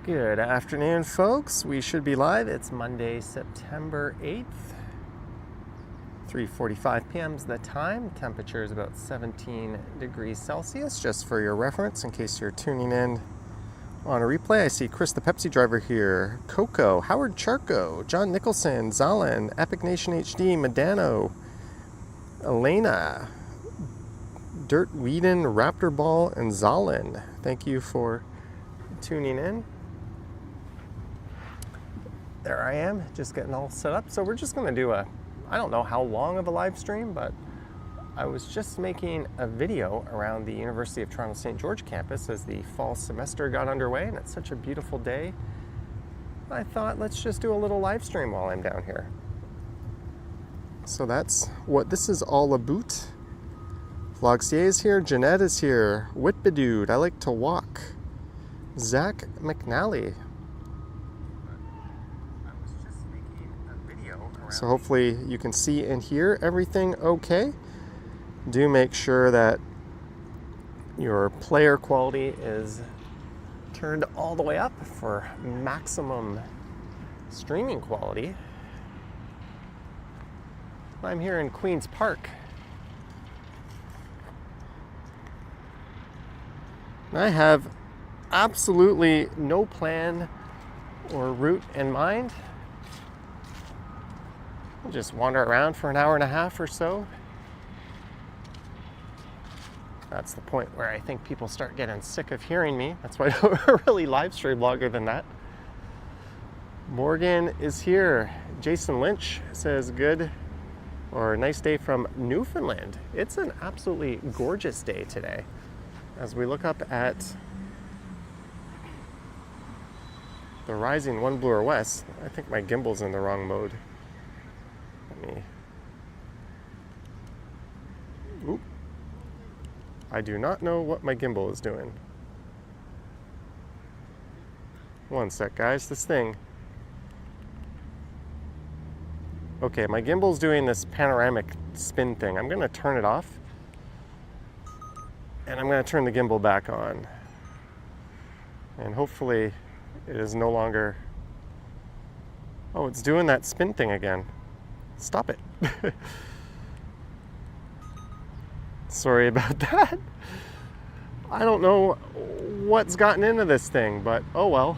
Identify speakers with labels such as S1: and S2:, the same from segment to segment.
S1: Good afternoon, folks. We should be live. It's Monday, September 8th. 3:45 p.m. is the time. Temperature is about 17 degrees Celsius, just for your reference, in case you're tuning in on a replay. I see Chris the Pepsi driver here, Coco, Howard Charco, John Nicholson, Zalin, Epic Nation HD, Medano, Elena, Dirt Whedon, Raptor Ball, and Zalin. Thank you for tuning in. There I am, just getting all set up. So we're just going to do I don't know how long of a live stream, but I was just making a video around the University of Toronto St. George campus as the fall semester got underway, and it's such a beautiful day. I thought, let's just do a little live stream while I'm down here. So that's what this is all about. Vlogsier is here, Jeanette is here, Whitbedude, I like to walk, Zach McNally. So hopefully you can see and hear everything okay. Do make sure that your player quality is turned all the way up for maximum streaming quality. I'm here in Queen's Park. I have absolutely no plan or route in mind. I'll just wander around for an hour and a half or so. That's the point where I think people start getting sick of hearing me. That's why I don't really live stream longer than that. Morgan is here. Jason Lynch says good or nice day from Newfoundland. It's an absolutely gorgeous day today. As we look up at the rising one blue or west, I think my gimbal's in the wrong mode. Oop. I do not know what my gimbal is doing. One sec, guys. This thing. Okay, my gimbal's doing this panoramic spin thing. I'm going to turn it off. And I'm going to turn the gimbal back on. And hopefully it is no longer... Oh, it's doing that spin thing again. Stop it. Sorry about that. I don't know what's gotten into this thing, but oh well.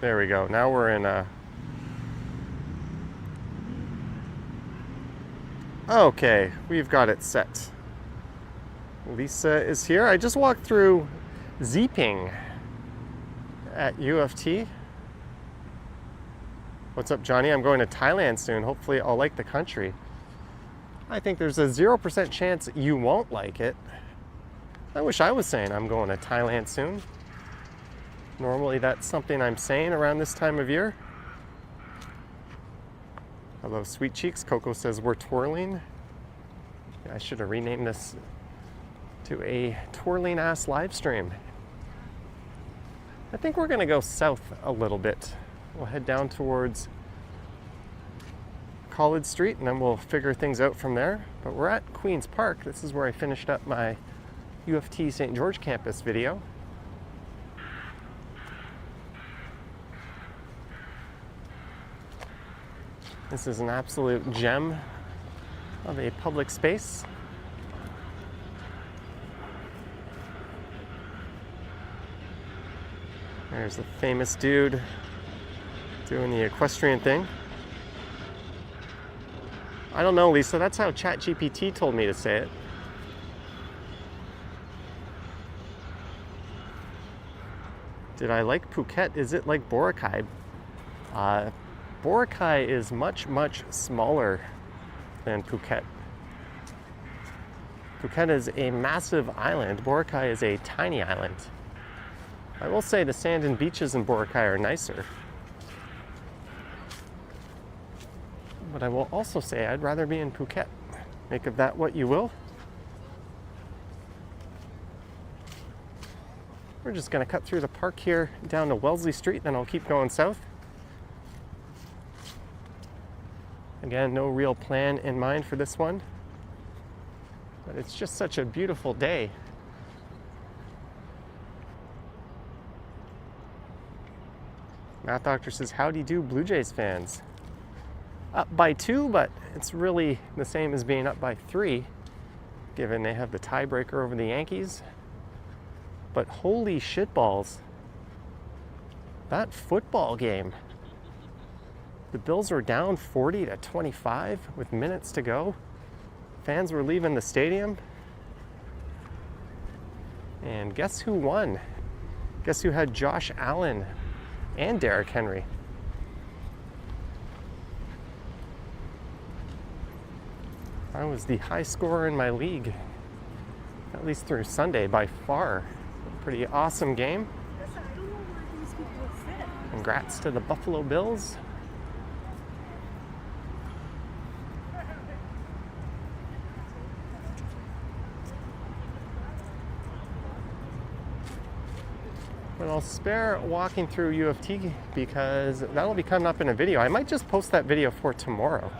S1: There we go. Now we're in a... Okay, we've got it set. Lisa is here. I just walked through Zeeping at U of T. What's up, Johnny? I'm going to Thailand soon. Hopefully I'll like the country. I think there's a 0% chance you won't like it. I wish I was saying I'm going to Thailand soon. Normally that's something I'm saying around this time of year. Hello, Sweet Cheeks. Coco says we're twirling. I should have renamed this to a twirling ass live stream. I think we're going to go south a little bit. We'll head down towards College Street and then we'll figure things out from there. But we're at Queen's Park. This is where I finished up my U of T St. George campus video. This is an absolute gem of a public space. There's the famous dude doing the equestrian thing. I don't know, Lisa. That's how ChatGPT told me to say it. Did I like Phuket? Is it like Boracay? Boracay is much, much smaller than Phuket. Phuket is a massive island. Boracay is a tiny island. I will say the sand and beaches in Boracay are nicer. But I will also say I'd rather be in Phuket. Make of that what you will. We're just going to cut through the park here down to Wellesley Street, then I'll keep going south. Again, no real plan in mind for this one. But it's just such a beautiful day. Math Doctor says, howdy do Blue Jays fans. Up by 2, but it's really the same as being up by 3, given they have the tiebreaker over the Yankees. But holy shitballs, that football game. The Bills were down 40-25 with minutes to go. Fans were leaving the stadium. And guess who won? Guess who had Josh Allen and Derrick Henry? I was the high scorer in my league, at least through Sunday by far. Pretty awesome game. Congrats to the Buffalo Bills. But I'll spare walking through U of T because that'll be coming up in a video. I might just post that video for tomorrow.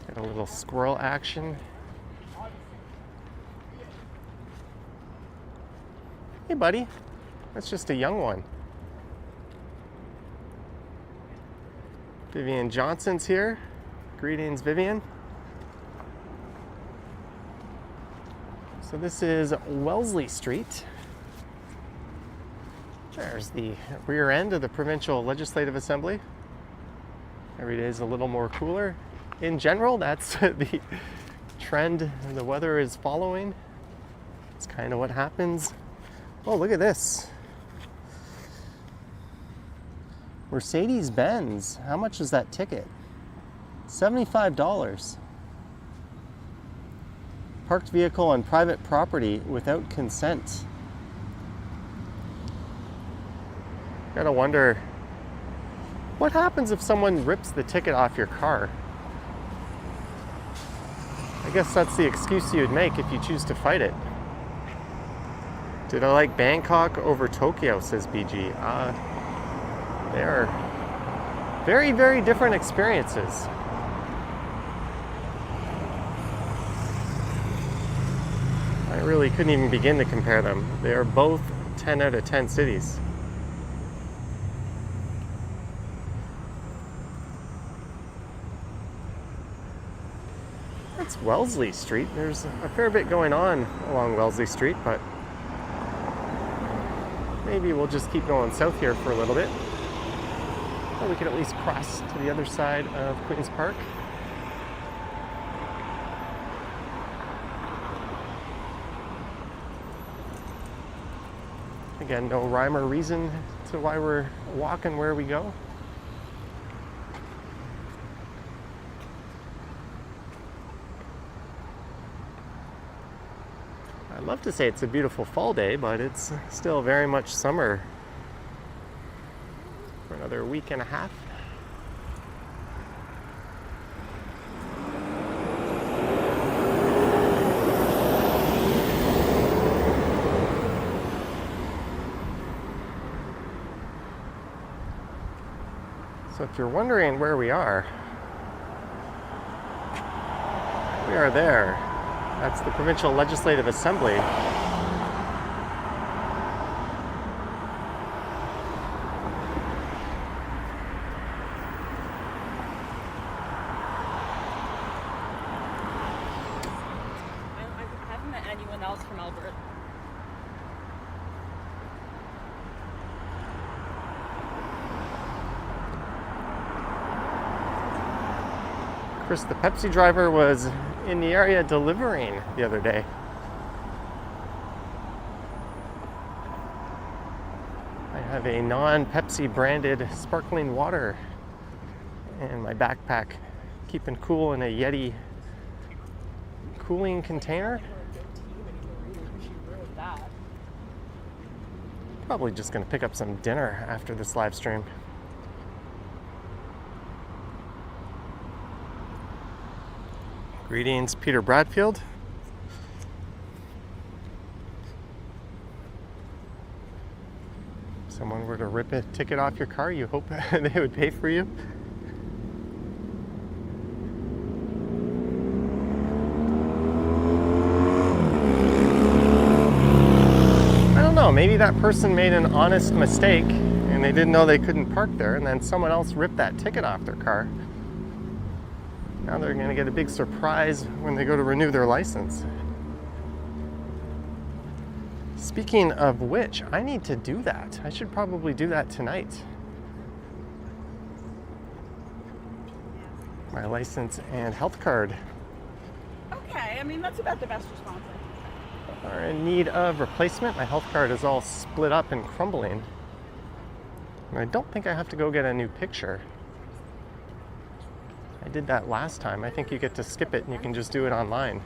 S1: Get a little squirrel action. Hey buddy, that's just a young one. Vivian Johnson's here. Greetings, Vivian. So this is Wellesley Street. There's the rear end of the Provincial Legislative Assembly. Every day is a little more cooler. In general, that's the trend the weather is following. It's kind of what happens. Oh, look at this. Mercedes-Benz. How much is that ticket? $75. Parked vehicle on private property without consent. Gotta wonder, what happens if someone rips the ticket off your car? I guess that's the excuse you'd make if you choose to fight it. Did I like Bangkok over Tokyo, says BG. They are very, very different experiences. I really couldn't even begin to compare them. They are both 10 out of 10 cities. That's Wellesley Street. There's a fair bit going on along Wellesley Street, but maybe we'll just keep going south here for a little bit. Or we could at least cross to the other side of Queen's Park. Again, no rhyme or reason to why we're walking where we go. I'd love to say it's a beautiful fall day, but it's still very much summer for another week and a half. So if you're wondering where we are there. That's the Provincial Legislative Assembly.
S2: I've haven't met anyone else from Alberta.
S1: Chris, the Pepsi driver, was in the area delivering the other day. I have a non-Pepsi branded sparkling water in my backpack, keeping cool in a Yeti cooling container. Probably just gonna pick up some dinner after this live stream. Greetings, Peter Bradfield. Someone were to rip a ticket off your car, you hope they would pay for you? maybe that person made an honest mistake and they didn't know they couldn't park there, and then someone else ripped that ticket off their car. Now they're going to get a big surprise when they go to renew their license. Speaking of which, I need to do that. I should probably do that tonight. My license and health card
S2: Okay, I mean, that's about the best response.
S1: are in need of replacement. My health card is all split up and crumbling. And I don't think I have to go get a new picture. I did that last time. I think you get to skip it and you can just do it online.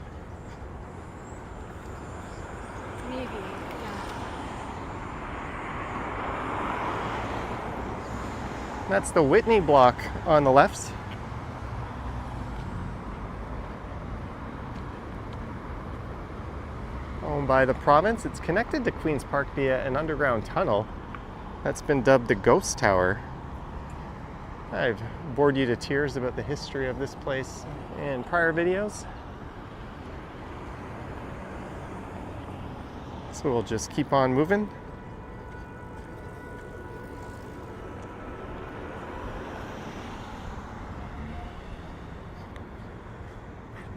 S2: Maybe, yeah.
S1: That's the Whitney block on the left. Owned by the province. It's connected to Queen's Park via an underground tunnel that's been dubbed the Ghost Tower. I've bored you to tears about the history of this place in prior videos. So we'll just keep on moving.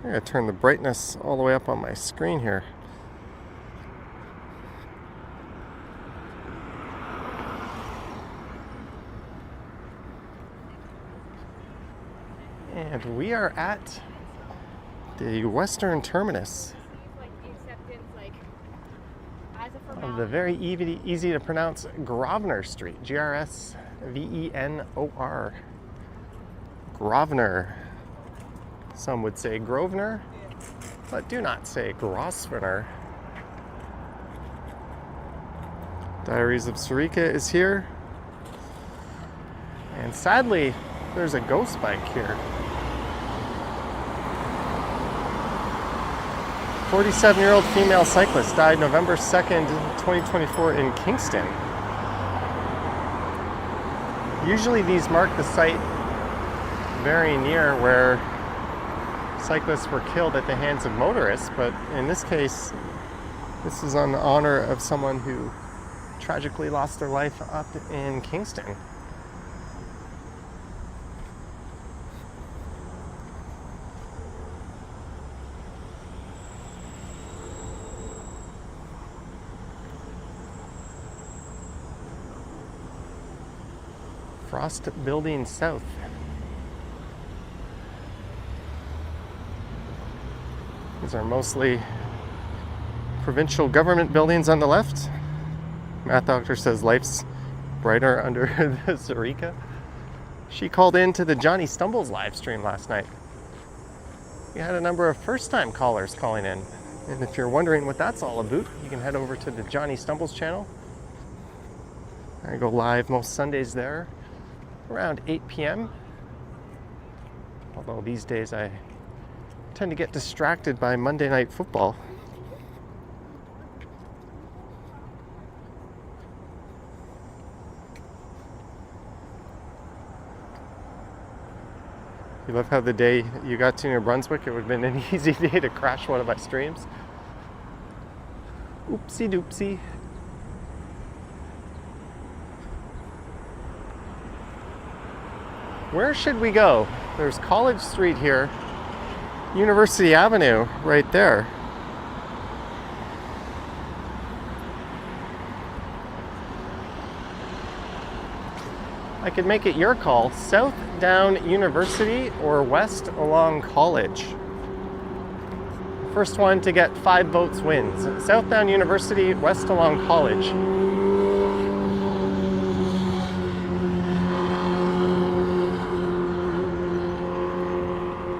S1: I'm going to turn the brightness all the way up on my screen here. And we are at the western terminus of the very easy to pronounce Grosvenor Street. G-R-S-V-E-N-O-R. Grosvenor. Some would say Grosvenor, but do not say Grosvenor. Diaries of Sarika is here. And sadly, there's a ghost bike here. 47-year-old female cyclist died November 2nd, 2024 in Kingston. Usually these mark the site very near where cyclists were killed at the hands of motorists, but in this case, this is in honor of someone who tragically lost their life up in Kingston. Frost Building South. These are mostly provincial government buildings on the left. Math Doctor says life's brighter under the Sarika. She called in to the Johnny Stumbles live stream last night. We had a number of first-time callers calling in. And if you're wondering what that's all about, you can head over to the Johnny Stumbles channel. I go live most Sundays there around 8 p.m. Although these days I tend to get distracted by Monday Night Football. You love how the day you got to New Brunswick, it would have been an easy day to crash one of my streams. Oopsie doopsie. Where should we go? There's College Street here, University Avenue right there. I could make it your call. South down University or west along College. First one to get 5 votes wins. South down University, west along College.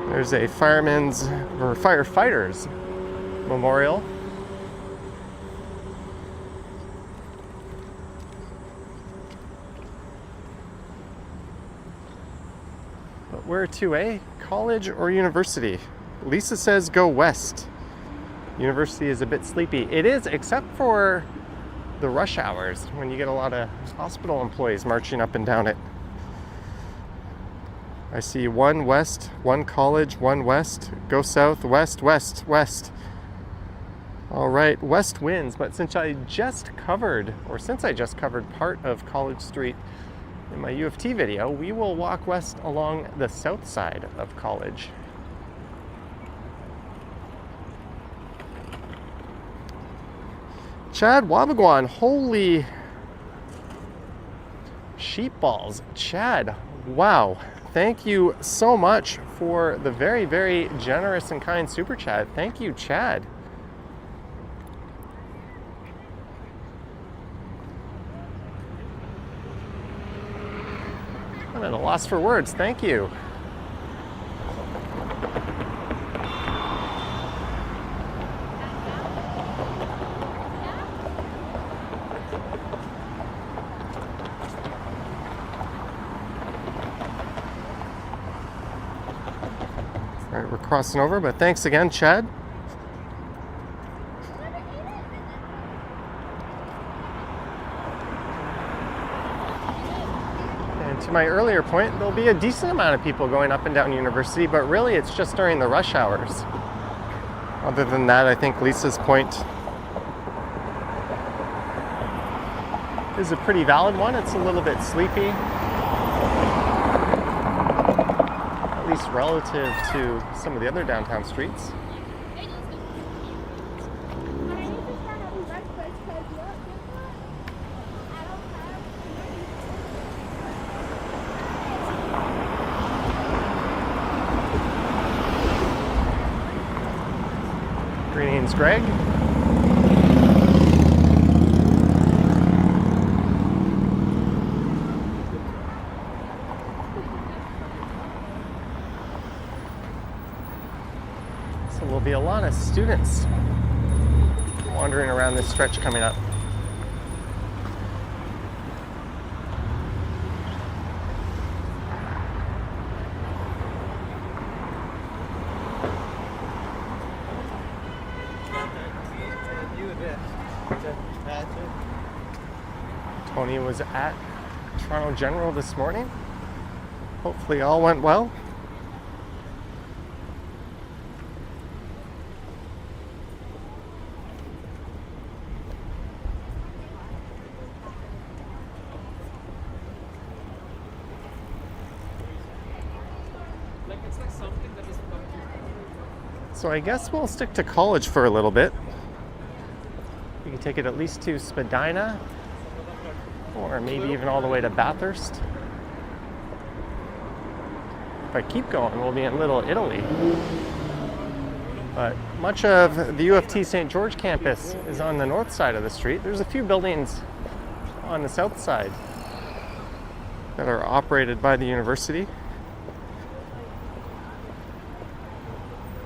S1: There's a firemen's or firefighters memorial. But where to, eh? College or university? Lisa says go west. University is a bit sleepy. It is, except for the rush hours when you get a lot of hospital employees marching up and down it. I see 1 west, 1 college, 1 west. Go south, west, west, west. All right, west winds, but since I just covered part of College Street in my U of T video, we will walk west along the south side of College. Chad Wabagwan, holy sheep balls. Chad, wow. Thank you so much for the very, very generous and kind super chat. Thank you, Chad. I'm at a loss for words. Thank you. All right, we're crossing over, but thanks again, Chad. And to my earlier point, there'll be a decent amount of people going up and down University, but really it's just during the rush hours. Other than that, I think Lisa's point is a pretty valid one. It's a little bit sleepy, at least relative to some of the other downtown streets. Greetings, Greg. So there'll be a lot of students wandering around this stretch coming up. Tony was at Toronto General this morning. Hopefully all went well. So I guess we'll stick to College for a little bit. We can take it at least to Spadina, or maybe even all the way to Bathurst. If I keep going, we'll be in Little Italy. But much of the U of T St. George campus is on the north side of the street. There's a few buildings on the south side that are operated by the university.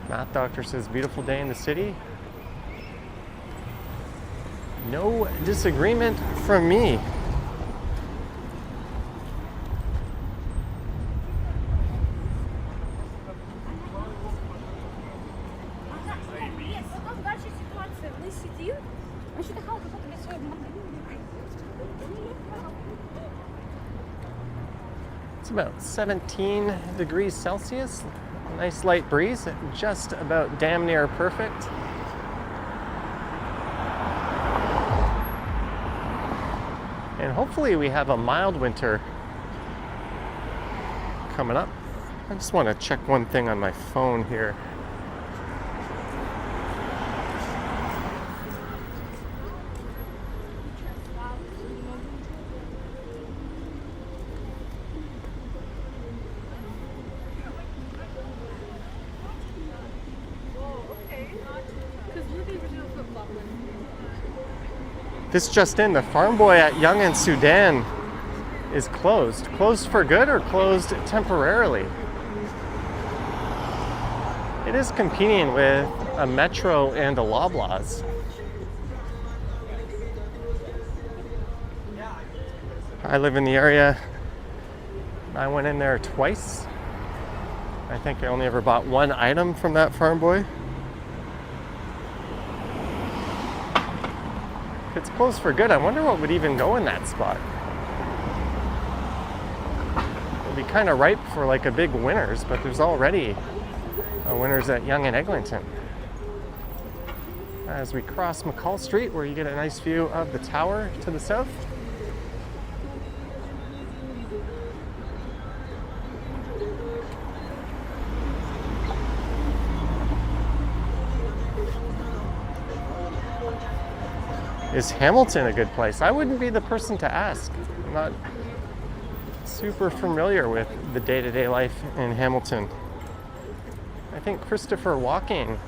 S1: Math doctor says, beautiful day in the city. No disagreement from me. It's about 17 degrees Celsius. Nice light breeze, just about damn near perfect. And hopefully we have a mild winter coming up. I just want to check one thing on my phone here. This just in, the Farm Boy at Yonge and Sudan is closed. Closed for good or closed temporarily? It is competing with a Metro and a Loblaws. I live in the area. I went in there twice. I think I only ever bought one item from that Farm Boy. If it's closed for good, I wonder what would even go in that spot. It'll be kind of ripe for like a big Winners, but there's already a Winners at Yonge and Eglinton. as we cross McCall Street, where you get a nice view of the tower to the south. Is Hamilton a good place? I wouldn't be the person to ask. I'm not super familiar with the day-to-day life in Hamilton. I think Christopher Walking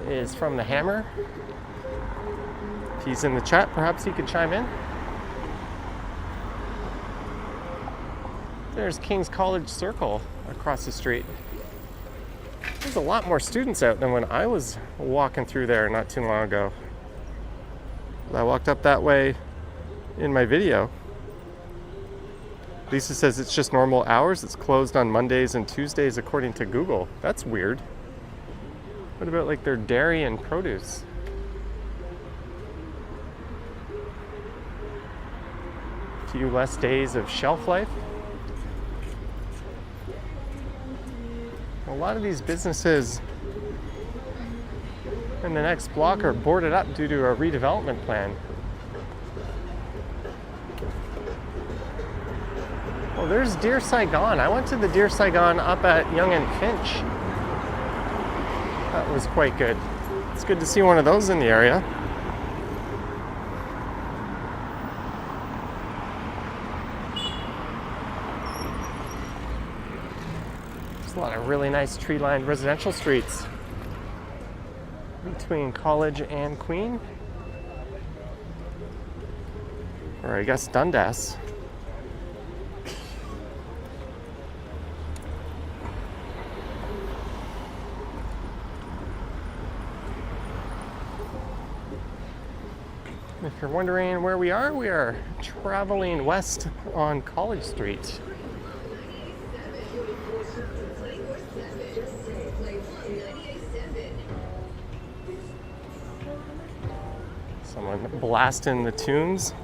S1: is from the Hammer. If he's in the chat, perhaps he could chime in. There's King's College Circle across the street. There's a lot more students out than when I was walking through there not too long ago. I walked up that way in my video. Lisa says it's just normal hours. It's closed on Mondays and Tuesdays according to Google. That's weird. What about like their dairy and produce? A few less days of shelf life. A lot of these businesses in the next block are boarded up due to a redevelopment plan. Well, there's Deer Saigon. I went to the Deer Saigon up at Yonge and Finch. That was quite good. It's good to see one of those in the area. There's a lot of really nice tree-lined residential streets between College and Queen, or I guess Dundas. If you're wondering where we are traveling west on College Street. Someone blasting the tunes.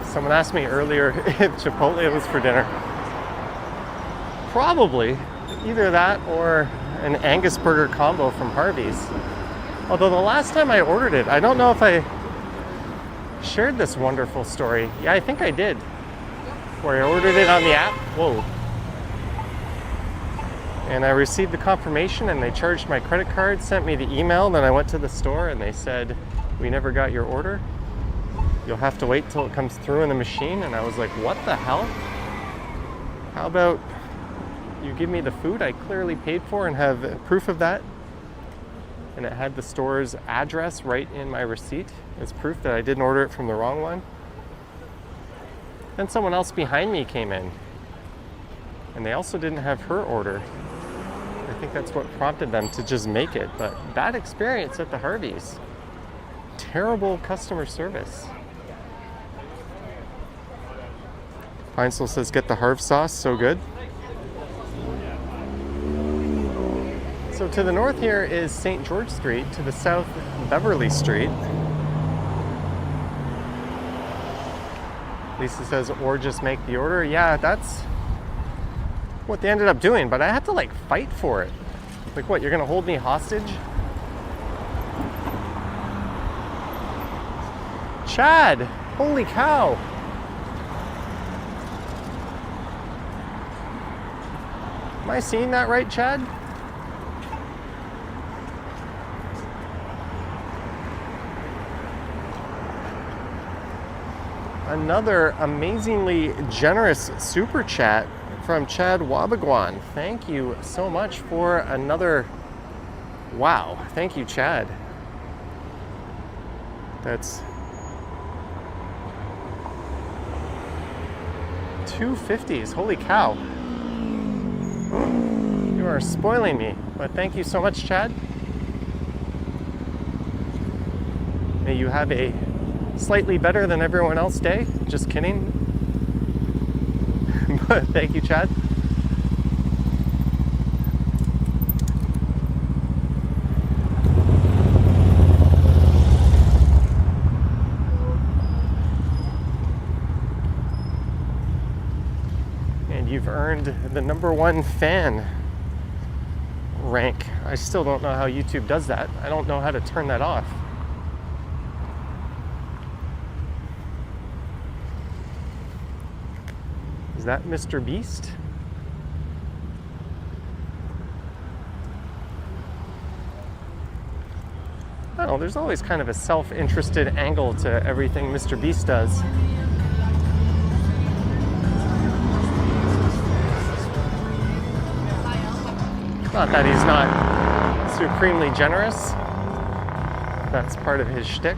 S1: Someone asked me earlier if Chipotle was for dinner. Probably. Either that or an Angus burger combo from Harvey's. Although the last time I ordered it, I don't know if I shared this wonderful story. Yeah, I think I did. Where I ordered it on the app. Whoa. And I received the confirmation and they charged my credit card, sent me the email, then I went to the store and they said, "We never got your order. You'll have to wait till it comes through in the machine." And I was like, what the hell? How about you give me the food I clearly paid for and have proof of that? And it had the store's address right in my receipt as proof that I didn't order it from the wrong one. Then someone else behind me came in and they also didn't have her order. I think that's what prompted them to just make it, but bad experience at the Harveys. Terrible customer service. Pinesill says, get the Harv sauce, so good. So to the north here is St. George Street, to the south, Beverly Street. Lisa says, or just make the order. Yeah, that's what they ended up doing, but I had to like fight for it. Like, what, you're gonna hold me hostage? Chad, holy cow. Am I seeing that right, Chad? Another amazingly generous super chat from Chad Wabagwan. Thank you so much for another. Wow, thank you, Chad. That's $2.50s. Holy cow. You are spoiling me, but thank you so much, Chad. May you have a slightly better than everyone else day. Just kidding. But thank you, Chad. earned the #1 fan rank. I still don't know how YouTube does that. I don't know how to turn that off. Is that Mr. Beast? Oh, there's always kind of a self-interested angle to everything Mr. Beast does. Not that he's not supremely generous. That's part of his shtick.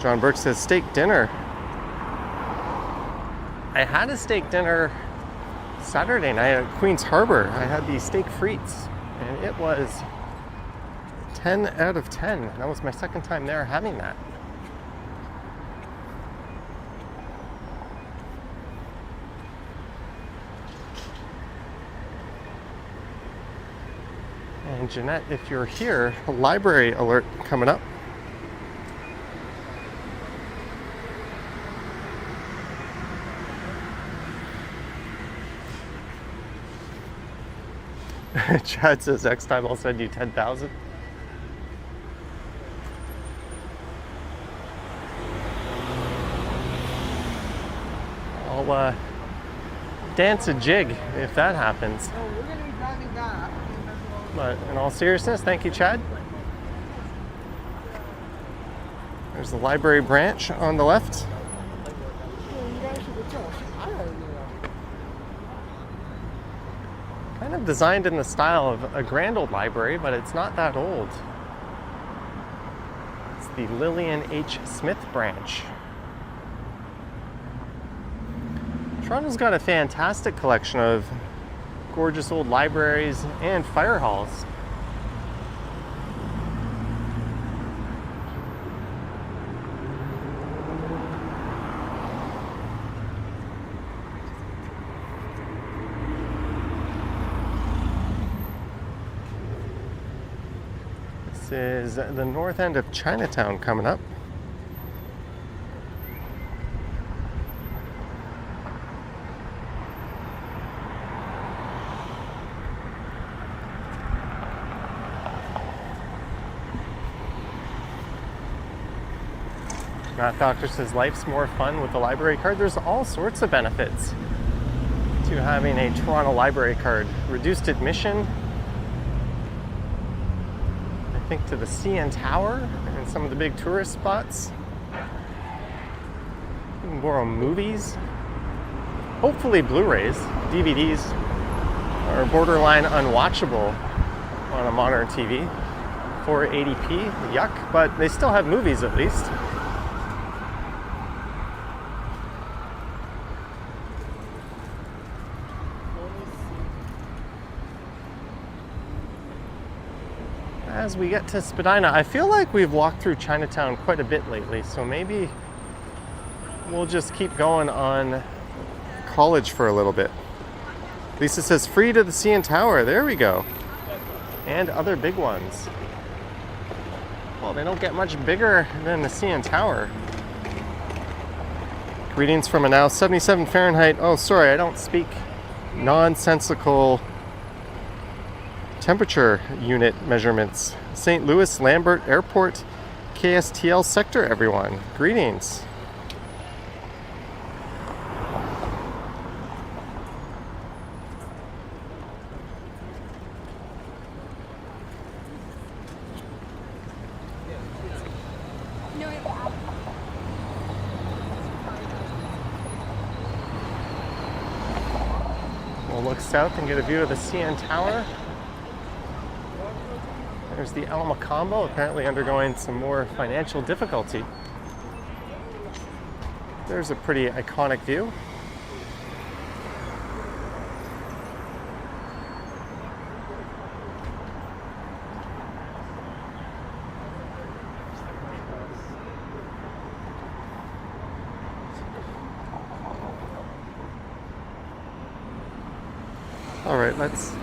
S1: John Burke says steak dinner. I had a steak dinner Saturday night at Queen's Harbor. I had these steak frites, and it was 10 out of 10. That was my second time there having that. And Jeanette, if you're here, a library alert coming up. Chad says next time I'll send you 10,000. I'll dance a jig if that happens.
S3: Oh, we're going to be driving back.
S1: But in all seriousness, thank you, Chad. There's the library branch on the left. Kind of designed in the style of a grand old library, but it's not that old. It's the Lillian H. Smith branch. Toronto's got a fantastic collection of gorgeous old libraries and fire halls. This is the north end of Chinatown coming up. Matt Doctor says life's more fun with the library card. There's all sorts of benefits to having a Toronto library card. Reduced admission, I think, to the CN Tower and some of the big tourist spots. You can borrow movies, hopefully Blu-rays. DVDs are borderline unwatchable on a modern TV. 480p, yuck, but they still have movies at least. As we get to Spadina, I feel like we've walked through Chinatown quite a bit lately, so maybe we'll just keep going on College for a little bit. Lisa says free to the CN Tower. There we go. And other big ones. Well, they don't get much bigger than the CN Tower. Greetings from a now 77 Fahrenheit. Oh, sorry, I don't speak nonsensical temperature unit measurements. St. Louis Lambert Airport KSTL sector, everyone. Greetings. We'll look south and get a view of the CN Tower. There's the El Macambo, apparently undergoing some more financial difficulty. There's a pretty iconic view. All right, let's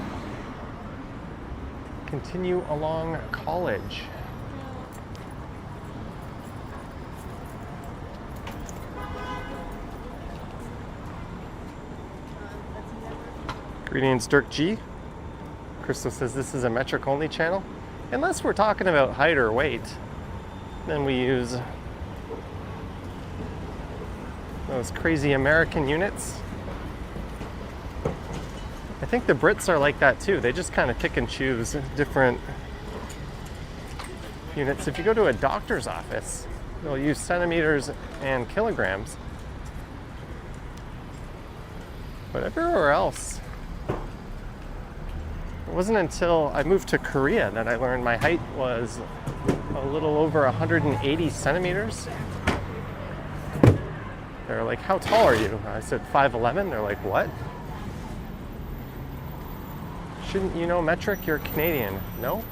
S1: continue along College. Greetings, Dirk G. Crystal says this is a metric only channel. Unless we're talking about height or weight, then we use those crazy American units. I think the Brits are like that too. They just kind of pick and choose different units. If you go to a doctor's office, they'll use centimeters and kilograms. But everywhere else, it wasn't until I moved to Korea that I learned my height was a little over 180 centimeters. They're like, how tall are you? I said 5'11". They're like, what? Shouldn't you know metric? You're Canadian. No?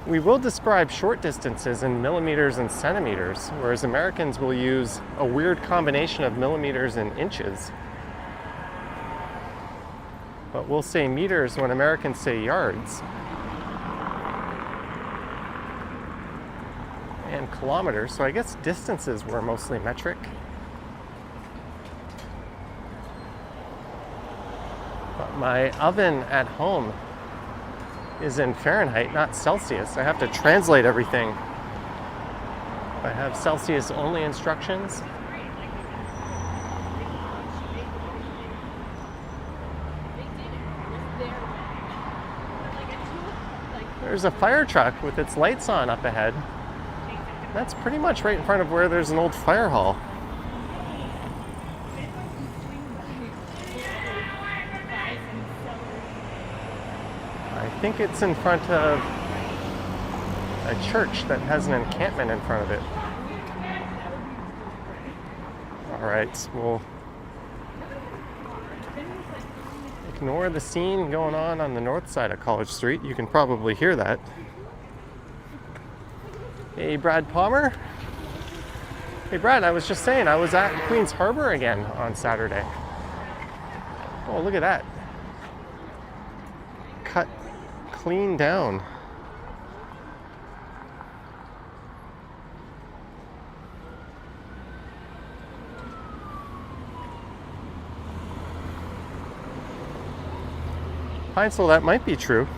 S1: We will describe short distances in millimeters and centimeters, whereas Americans will use a weird combination of millimeters and inches. But we'll say meters when Americans say yards. And kilometers, so I guess distances were mostly metric. But my oven at home is in Fahrenheit, not Celsius. I have to translate everything. I have Celsius only instructions. There's a fire truck with its lights on up ahead. That's pretty much right in front of where there's an old fire hall. I think it's in front of a church that has an encampment in front of it. All right, we'll ignore the scene going on the north side of College Street. You can probably hear that. Hey, Brad Palmer. Hey, Brad, I was just saying, I was at Queen's Harbor again on Saturday. Oh, look at that. Cut clean down. Heinzel, that might be true.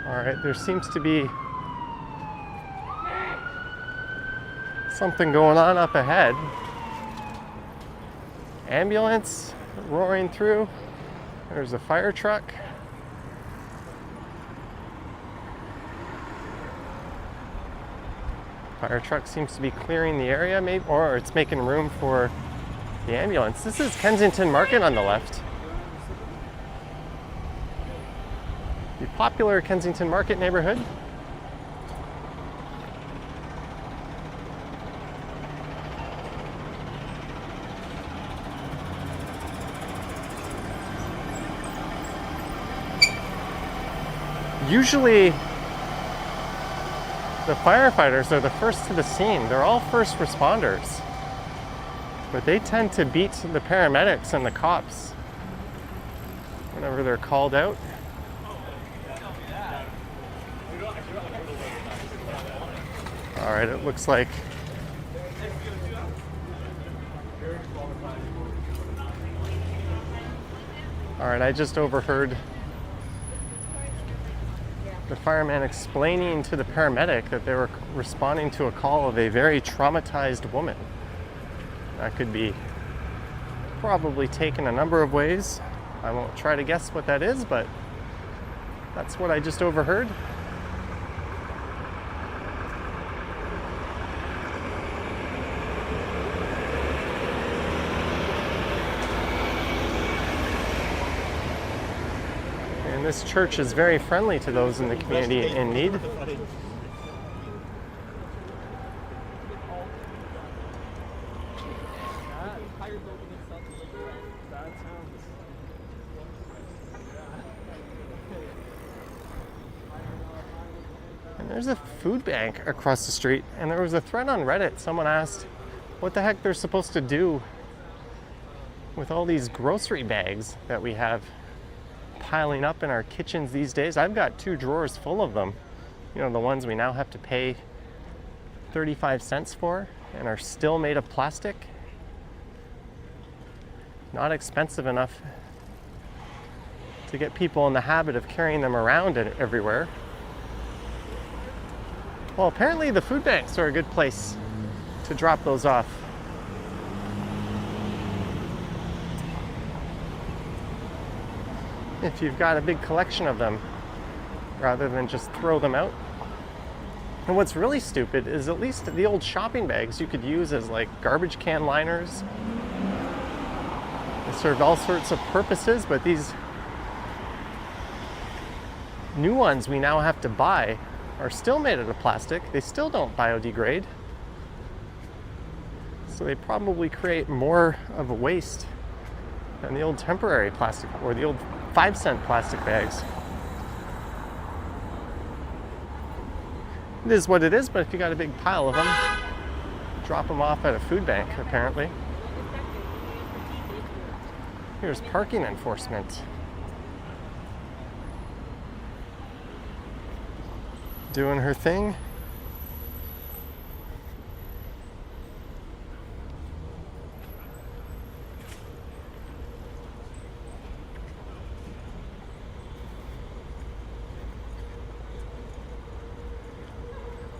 S1: All right, there seems to be something going on up ahead. Ambulance roaring through. There's a fire truck. Fire truck seems to be clearing the area, maybe, or it's making room for the ambulance. This is Kensington Market on the left. The popular Kensington Market neighborhood. Usually, the firefighters are the first to the scene. They're all first responders. But they tend to beat the paramedics and the cops whenever they're called out. All right, it looks like all right, I just overheard the fireman explaining to the paramedic that they were responding to a call of a very traumatized woman. That could be probably taken a number of ways. I won't try to guess what that is, but that's what I just overheard. And this church is very friendly to those in the community in need. And there's a food bank across the street, and there was a thread on Reddit. Someone asked what the heck they're supposed to do with all these grocery bags that we have piling up in our kitchens these days. I've got 2 drawers full of them. You know, the ones we now have to pay 35 cents for and are still made of plastic. Not expensive enough to get people in the habit of carrying them around everywhere. Well, apparently the food banks are a good place to drop those off. If you've got a big collection of them, rather than just throw them out. And what's really stupid is at least the old shopping bags you could use as like garbage can liners. They served all sorts of purposes, but these new ones we now have to buy are still made out of plastic. They still don't biodegrade. So they probably create more of a waste than the old temporary plastic or the old 5-cent plastic bags. It is what it is, but if you got a big pile of them, drop them off at a food bank, apparently. Here's parking enforcement. Doing her thing.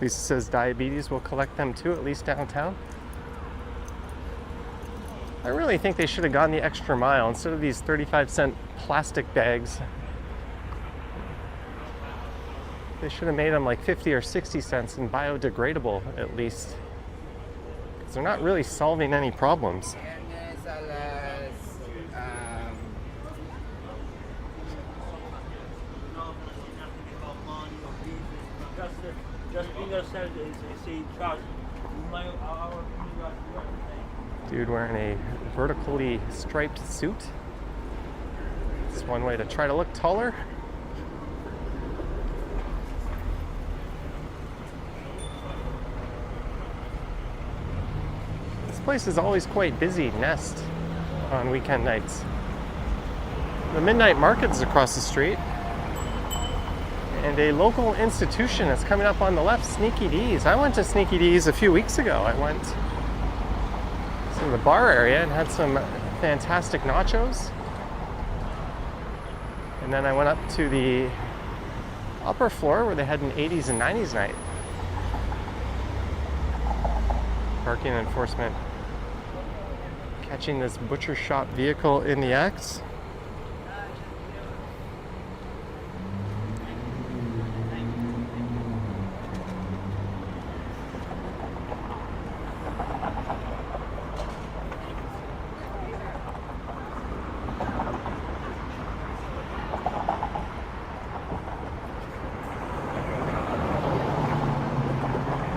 S1: Lisa says diabetes will collect them too, at least downtown. I really think they should have gone the extra mile instead of these 35-cent plastic bags. They should have made them like 50 or 60 cents and biodegradable at least. Because they're not really solving any problems. Dude wearing a vertically striped suit. It's one way to try to look taller. This place is always quite busy, Nest, on weekend nights. The midnight market is across the street. And a local institution is coming up on the left, Sneaky D's. I went to Sneaky D's a few weeks ago. I went to the bar area and had some fantastic nachos. And then I went up to the upper floor where they had an 80s and 90s night. Parking enforcement catching this butcher shop vehicle in the act.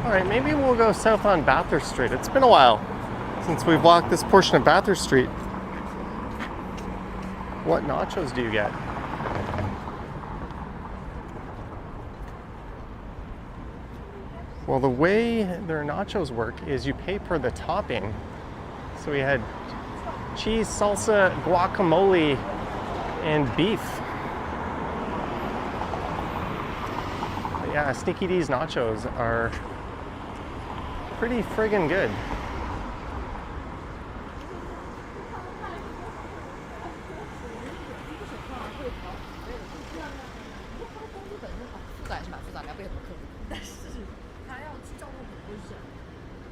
S1: Alright, maybe we'll go south on Bathurst Street. It's been a while since we've walked this portion of Bathurst Street. What nachos do you get? Well, the way their nachos work is you pay per the topping. So we had cheese, salsa, guacamole, and beef. But yeah, Sneaky D's nachos are pretty friggin' good.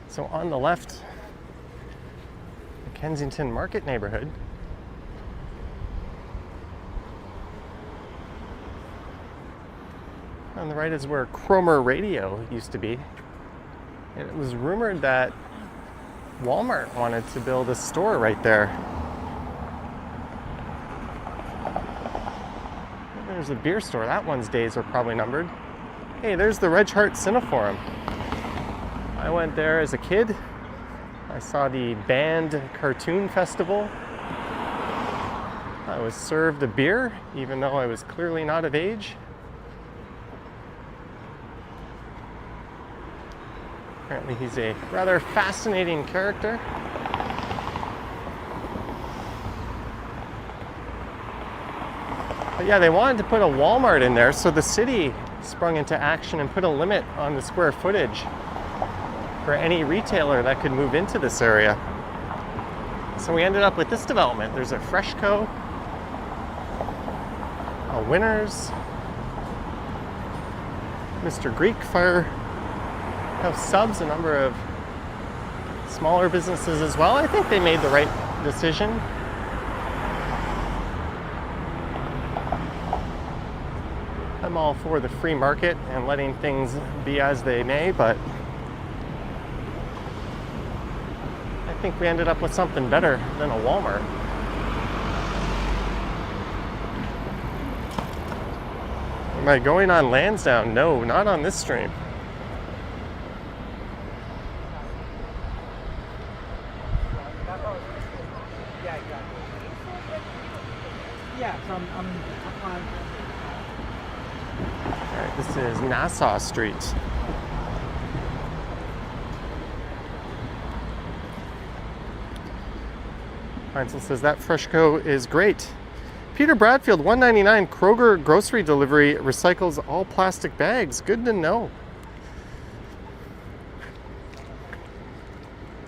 S1: So on the left, the Kensington Market neighborhood. On the right is where Cromer Radio used to be. And it was rumored that Walmart wanted to build a store right there. There's a beer store. That one's days are probably numbered. Hey, there's the Reg Hart Cineforum. I went there as a kid. I saw the band cartoon festival. I was served a beer, even though I was clearly not of age. Apparently he's a rather fascinating character. But yeah, they wanted to put a Walmart in there, so the city sprung into action and put a limit on the square footage for any retailer that could move into this area. So we ended up with this development. There's a Freshco, a Winners, Mr. Greek Firehouse Subs, a number of smaller businesses as well. I think they made the right decision. I'm all for the free market and letting things be as they may, but I think we ended up with something better than a Walmart. Am I going on Lansdowne? No, not on this stream.
S3: Yeah, so I'm applying.
S1: All right, this is Nassau Street. Heinzel says that Freshco is great. Peter Bradfield, $1.99 Kroger grocery delivery recycles all plastic bags. Good to know.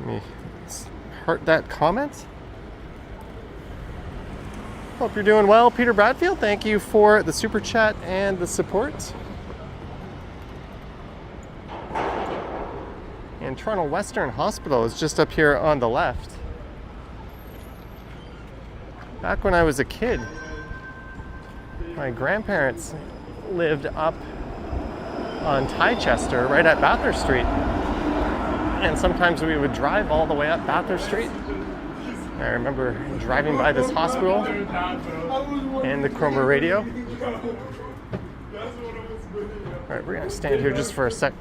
S1: Let me heart that comment. Hope you're doing well, Peter Bradfield. Thank you for the super chat and the support. And Toronto Western Hospital is just up here on the left. Back when I was a kid, my grandparents lived up on Chichester, right at Bathurst Street. And sometimes we would drive all the way up Bathurst Street. I remember driving by this hospital and the Chroma radio. All right, we're gonna stand here just for a sec.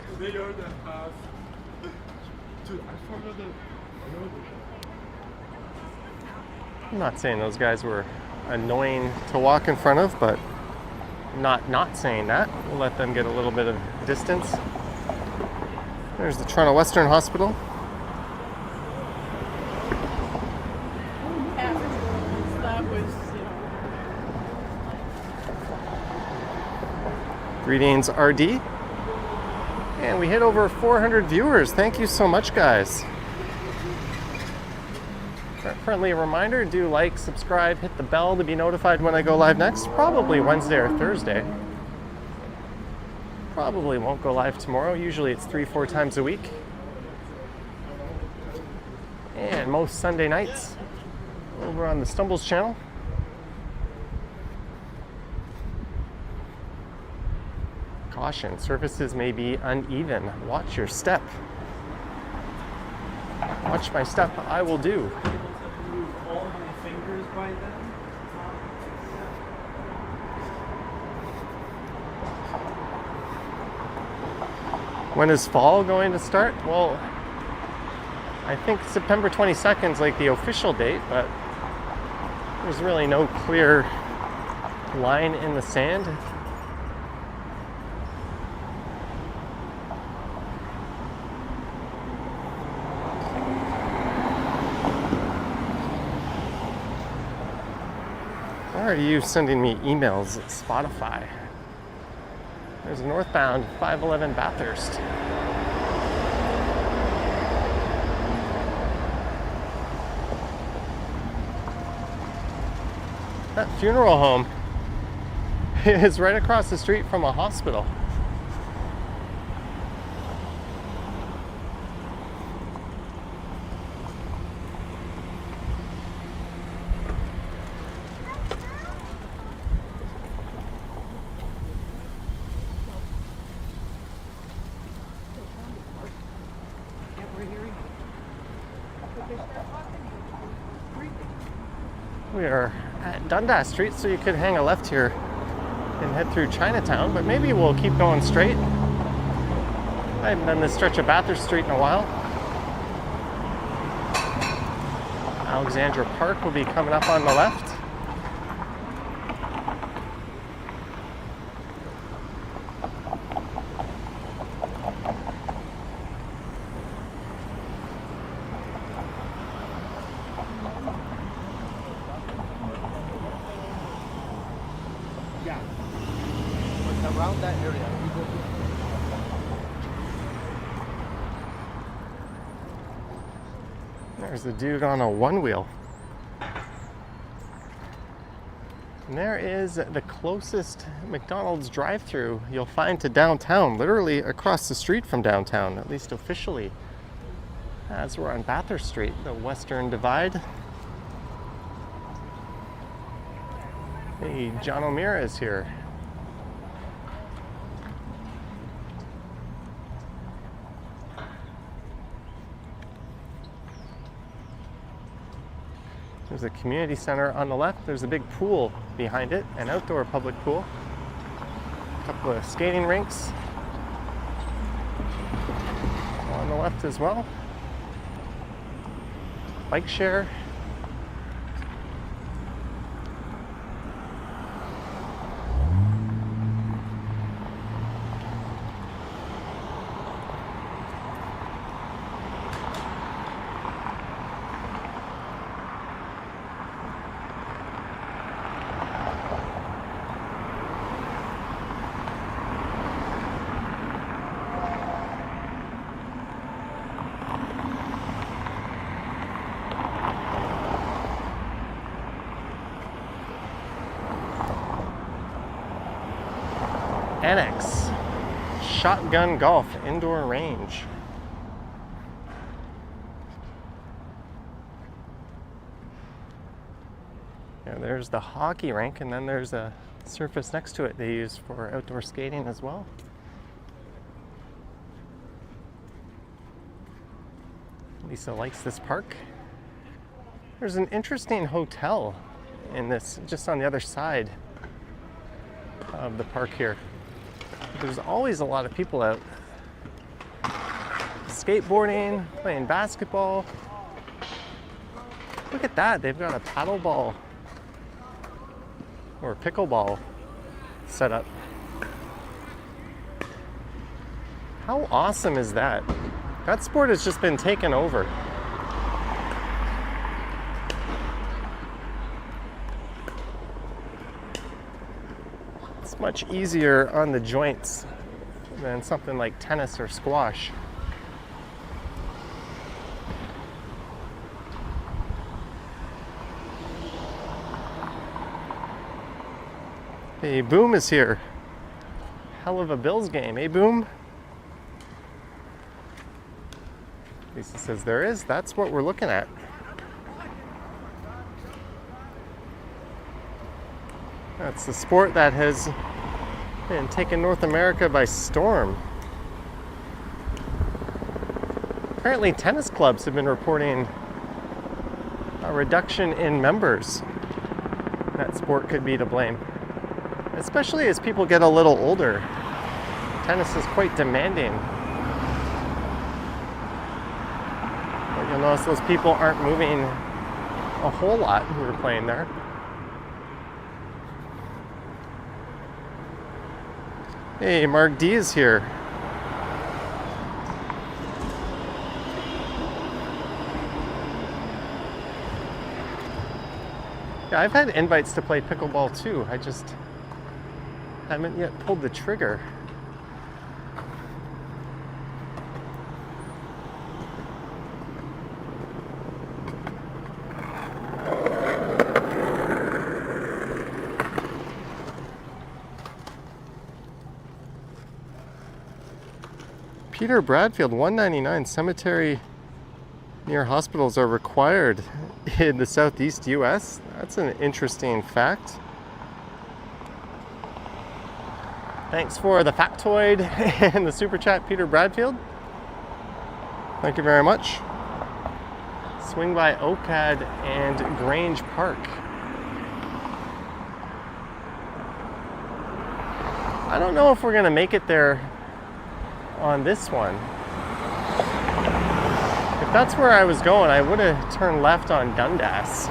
S1: I'm not saying those guys were annoying to walk in front of, but I'm not saying that. We'll let them get a little bit of distance. There's the Toronto Western Hospital. Greetings, RD. And we hit over 400 viewers. Thank you so much, guys. A friendly reminder, do like, subscribe, hit the bell to be notified when I go live next. Probably Wednesday or Thursday. Probably won't go live tomorrow. Usually it's 3-4 times a week. And most Sunday nights over on the Stumbles channel. Caution, surfaces may be uneven. Watch your step. Watch my step, I will do.
S3: All my fingers by then.
S1: When is fall going to start? Well, I think September 22nd is like the official date, but there's really no clear line in the sand. Why are you sending me emails at Spotify? There's a northbound 511 Bathurst. That funeral home is right across the street from a hospital. We are at Dundas Street, so you could hang a left here and head through Chinatown, but maybe we'll keep going straight. I haven't done this stretch of Bathurst Street in a while. Alexandra Park will be coming up on the left.
S3: Yeah. But around that area, we go to.
S1: There's a dude on a one-wheel. And there is the closest McDonald's drive-thru you'll find to downtown, literally across the street from downtown, at least officially, as we're on Bathurst Street, the Western Divide. Hey, John O'Meara is here. There's a community center on the left. There's a big pool behind it, an outdoor public pool. A couple of skating rinks on the left as well. Bike share. Annex Shotgun Golf Indoor Range. Yeah, there's the hockey rink, and then there's a surface next to it they use for outdoor skating as well. Lisa likes this park. There's an interesting hotel in this, just on the other side of the park here. There's always a lot of people out skateboarding, playing basketball. Look at that, they've got a paddle ball or pickleball set up. How awesome is that? That sport has just been taken over. It's much easier on the joints than something like tennis or squash. Hey, Boom is here. Hell of a Bills game, eh, Boom? Lisa says there is. That's what we're looking at. That's the sport that has been taking North America by storm. Apparently, tennis clubs have been reporting a reduction in members. That sport could be to blame, especially as people get a little older. Tennis is quite demanding. But you'll notice those people aren't moving a whole lot who are playing there. Hey, Mark D is here. Yeah, I've had invites to play pickleball too. I just haven't yet pulled the trigger. Peter Bradfield, 199, cemetery near hospitals are required in the southeast US. That's an interesting fact. Thanks for the factoid and the super chat, Peter Bradfield. Thank you very much. Swing by OCAD and Grange Park. I don't know if we're gonna make it there on this one. If that's where I was going, I would have turned left on Dundas.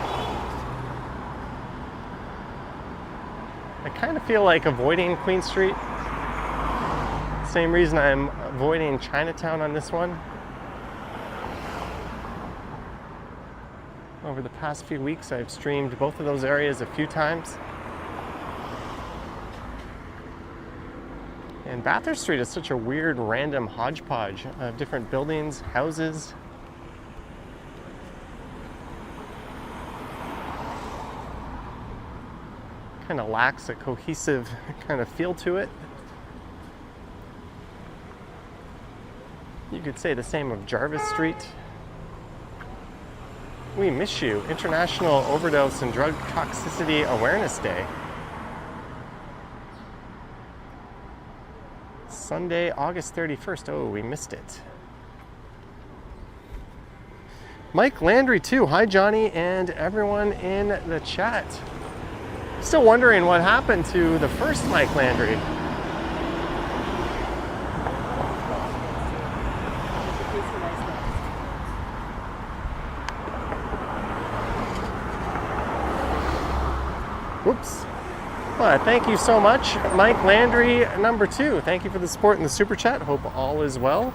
S1: I kind of feel like avoiding Queen Street. Same reason I'm avoiding Chinatown on this one. Over the past few weeks, I've streamed both of those areas a few times. And Bathurst Street is such a weird, random hodgepodge of different buildings, houses. Kind of lacks a cohesive kind of feel to it. You could say the same of Jarvis Street. We miss you. International Overdose and Drug Toxicity Awareness Day. Sunday, August 31st. Oh, we missed it. Mike Landry too. Hi, Johnny, and everyone in the chat. Still wondering what happened to the first Mike Landry. Whoops. Well, thank you so much, Mike Landry, number 2. Thank you for the support in the super chat. Hope all is well.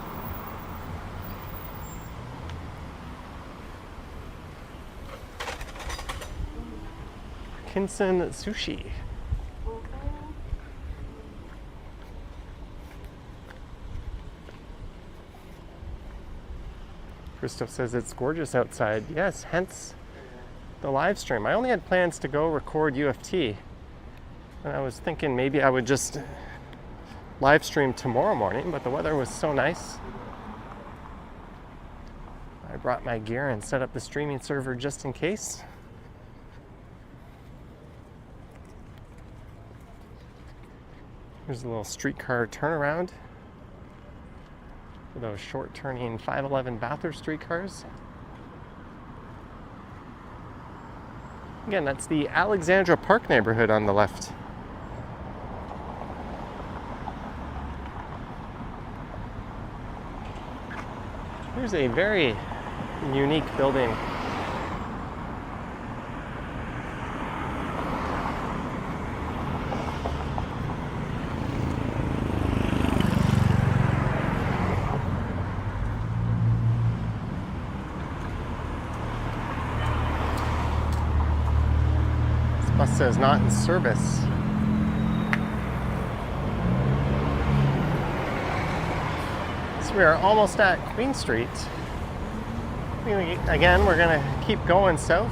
S1: Kinson Sushi. Christoph says it's gorgeous outside. Yes, hence the live stream. I only had plans to go record UFT, and I was thinking maybe I would just live stream tomorrow morning, but the weather was so nice. I brought my gear and set up the streaming server just in case. Here's a little streetcar turnaround for those short turning 511 Bathurst streetcars. Again, that's the Alexandra Park neighborhood on the left. Here's a very unique building. This bus says not in service. We are almost at Queen Street. Again, we're going to keep going south.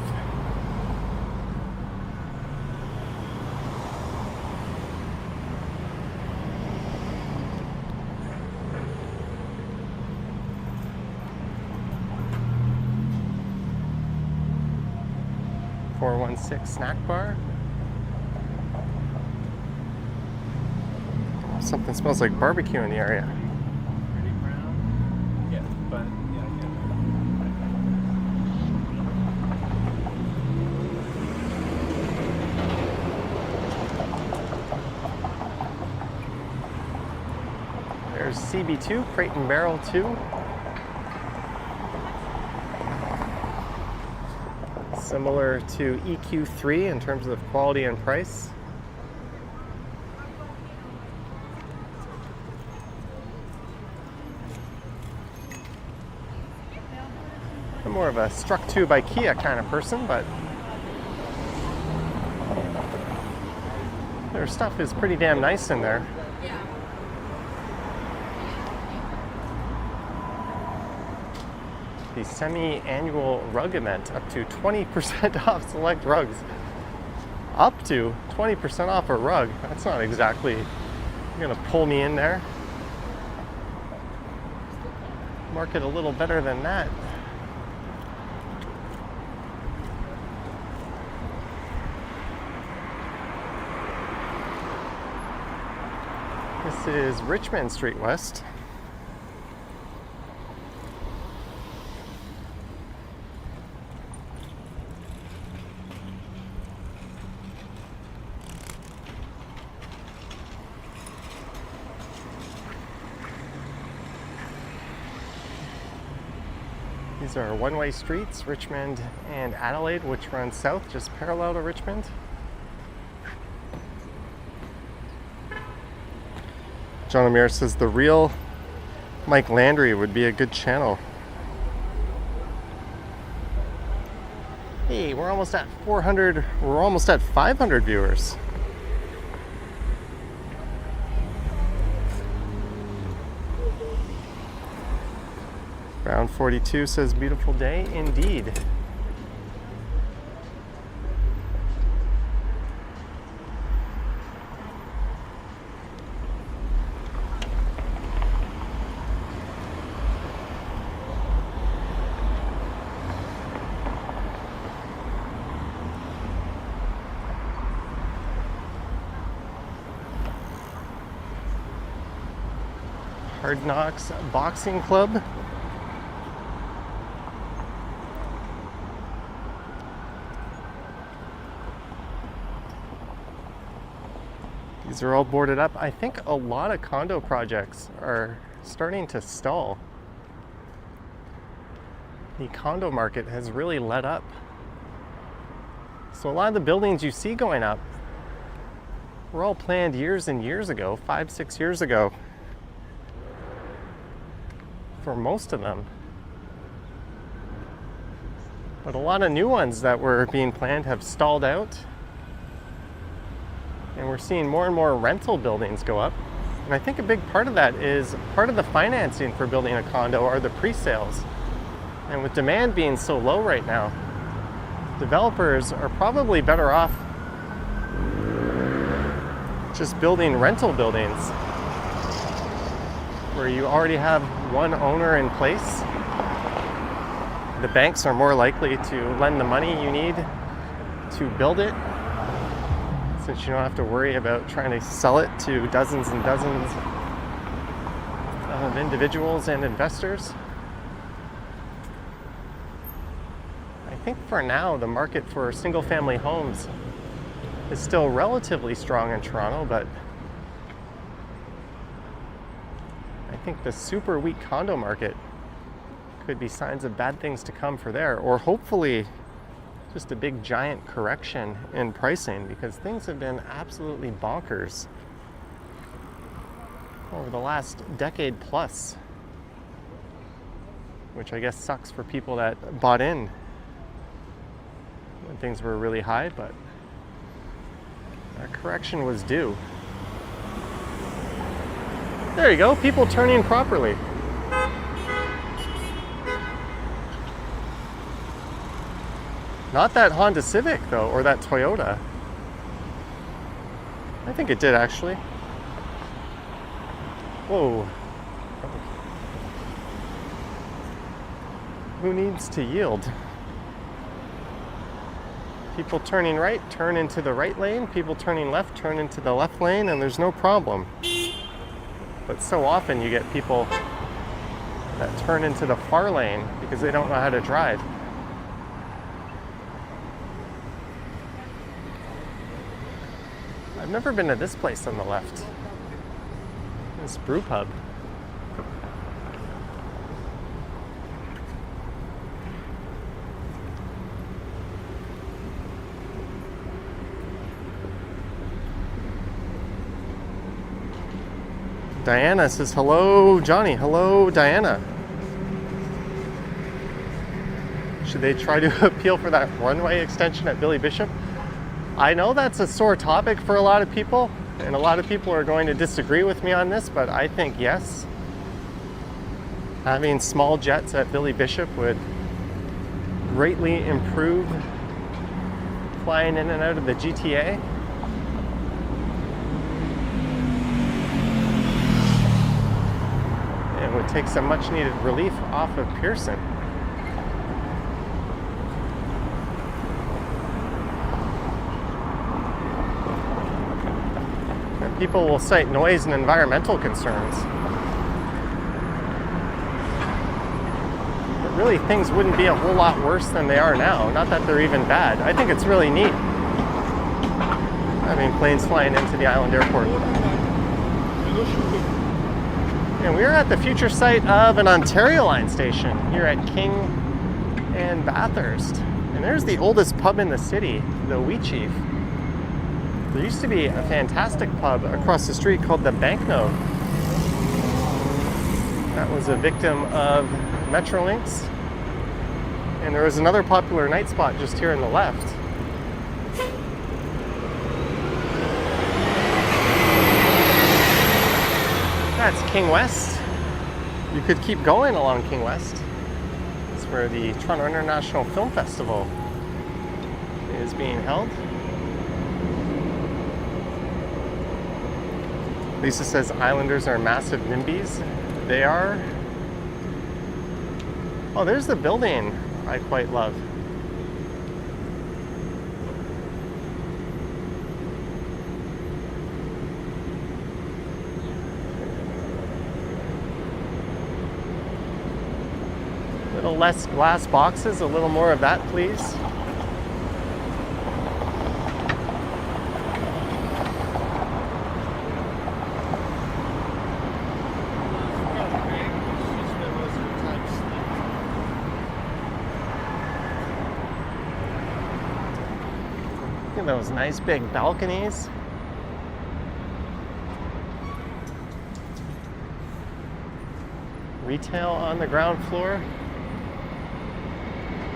S1: .416 snack bar. Something smells like barbecue in the area. There's CB2, Crate and Barrel 2. Similar to EQ3 in terms of quality and price. I'm more of a struck to by Kia kind of person, but their stuff is pretty damn nice in there. The semi-annual rug event, up to 20% off select rugs. Up to 20% off a rug. That's not exactly gonna pull me in there. Market a little better than that. This is Richmond Street West. These are one-way streets, Richmond and Adelaide, which run south, just parallel to Richmond. John Amir says the real Mike Landry would be a good channel. Hey, we're almost at 400, we're almost at 500 viewers. Brown 42 says beautiful day indeed. Hard Knocks Boxing Club. These are all boarded up. I think a lot of condo projects are starting to stall. The condo market has really let up. So a lot of the buildings you see going up were all planned years and years ago, 5-6 years ago. For most of them. But a lot of new ones that were being planned have stalled out. And we're seeing more and more rental buildings go up. And I think a big part of that is part of the financing for building a condo are the pre-sales. And with demand being so low right now, developers are probably better off just building rental buildings where you already have one owner in place. The banks are more likely to lend the money you need to build it, since you don't have to worry about trying to sell it to dozens and dozens of individuals and investors. I think for now the market for single-family homes is still relatively strong in Toronto, but I think the super weak condo market could be signs of bad things to come for there, or hopefully just a big giant correction in pricing, because things have been absolutely bonkers over the last decade plus, which I guess sucks for people that bought in when things were really high, but that correction was due. There you go, people turning properly. Not that Honda Civic though, or that Toyota. I think it did actually. Whoa. Who needs to yield? People turning right, turn into the right lane. People turning left, turn into the left lane, and there's no problem. But so often you get people that turn into the far lane because they don't know how to drive. I've never been to this place on the left. This brew pub. Diana says, hello, Johnny. Hello, Diana. Should they try to appeal for that runway extension at Billy Bishop? I know that's a sore topic for a lot of people, and a lot of people are going to disagree with me on this, but I think yes. Having small jets at Billy Bishop would greatly improve flying in and out of the GTA. It would take some much needed relief off of Pearson. And people will cite noise and environmental concerns. But really, things wouldn't be a whole lot worse than they are now. Not that they're even bad. I think it's really neat having planes flying into the island airport. And we're at the future site of an Ontario Line station here at King and Bathurst. And there's the oldest pub in the city, the Wee Chief. There used to be a fantastic pub across the street called the Banknote. That was a victim of Metrolinx. And there was another popular night spot just here on the left. That's King West. You could keep going along King West. where the Toronto International Film Festival is being held. Lisa says Islanders are massive NIMBYs. They are. Oh, there's the building I quite love. Little less glass boxes, a little more of that, please. Look at those nice big balconies. Retail on the ground floor.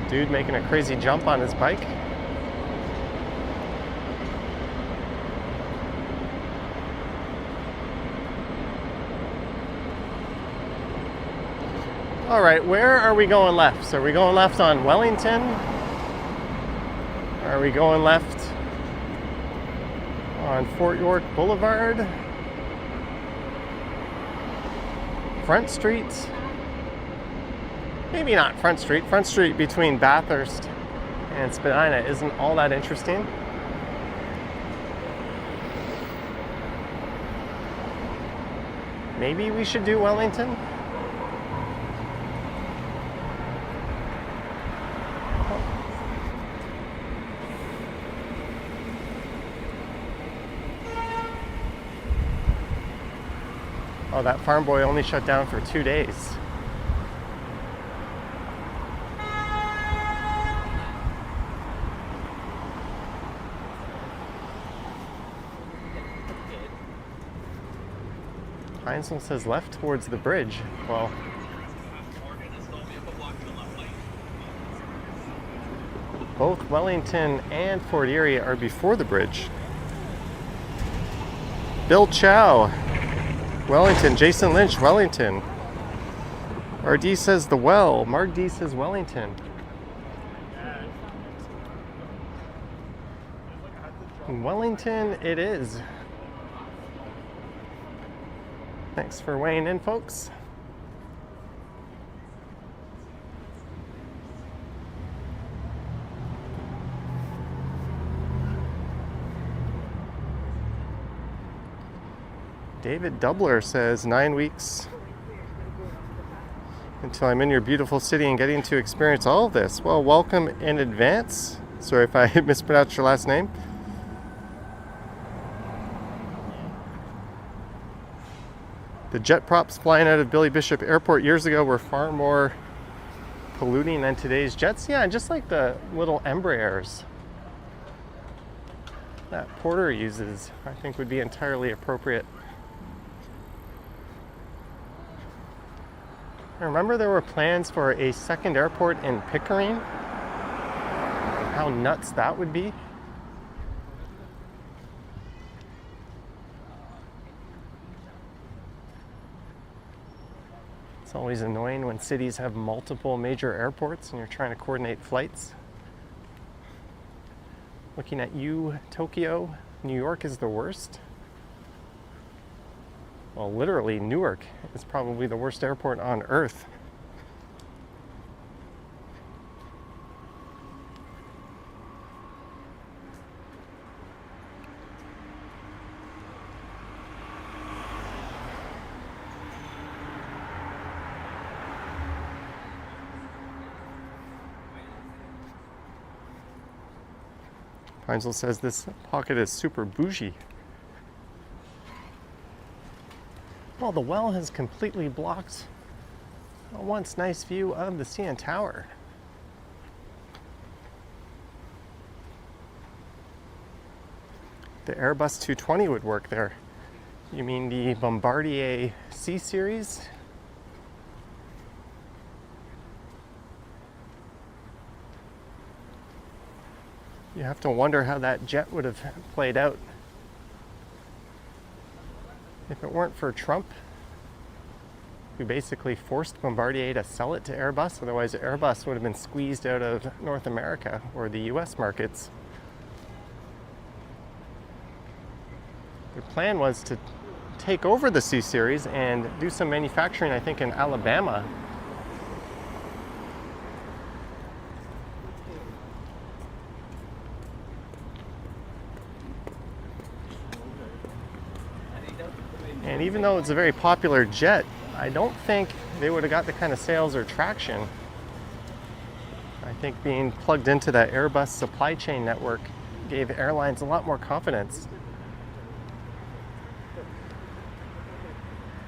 S1: Dude making a crazy jump on his bike. All right, where are we going left? So are we going left on Wellington? Or are we going left on Fort York Boulevard? Front Street? Maybe not Front Street. Front Street between Bathurst and Spadina isn't all that interesting. Maybe we should do Wellington? Oh, that farm boy only shut down for 2 days. Heinzel says left towards the bridge. Well, both Wellington and Fort Erie are before the bridge. Bill Chow, Wellington. Jason Lynch, Wellington. RD says the Well. Mark D says Wellington. Wellington it is. Thanks for weighing in, folks. David Doubler says 9 weeks until I'm in your beautiful city and getting to experience all of this. Well, welcome in advance. Sorry if I mispronounced your last name. The jet props flying out of Billy Bishop Airport years ago were far more polluting than today's jets. Yeah, just like the little Embraers that Porter uses, I think would be entirely appropriate. I remember there were plans for a second airport in Pickering. How nuts that would be. It's always annoying when cities have multiple major airports and you're trying to coordinate flights. Looking at you, Tokyo, New York is the worst. Well, literally, Newark is probably the worst airport on Earth. Heinzel says this pocket is super bougie. Well, the well has completely blocked a once nice view of the CN Tower. The Airbus 220 would work there. You mean the Bombardier C Series? You have to wonder how that jet would have played out if it weren't for Trump who basically forced Bombardier to sell it to Airbus. Otherwise, Airbus would have been squeezed out of North America or the US markets. Their plan was to take over the C Series and do some manufacturing, I think, in Alabama. And even though it's a very popular jet, I don't think they would have got the kind of sales or traction. I think being plugged into that Airbus supply chain network gave airlines a lot more confidence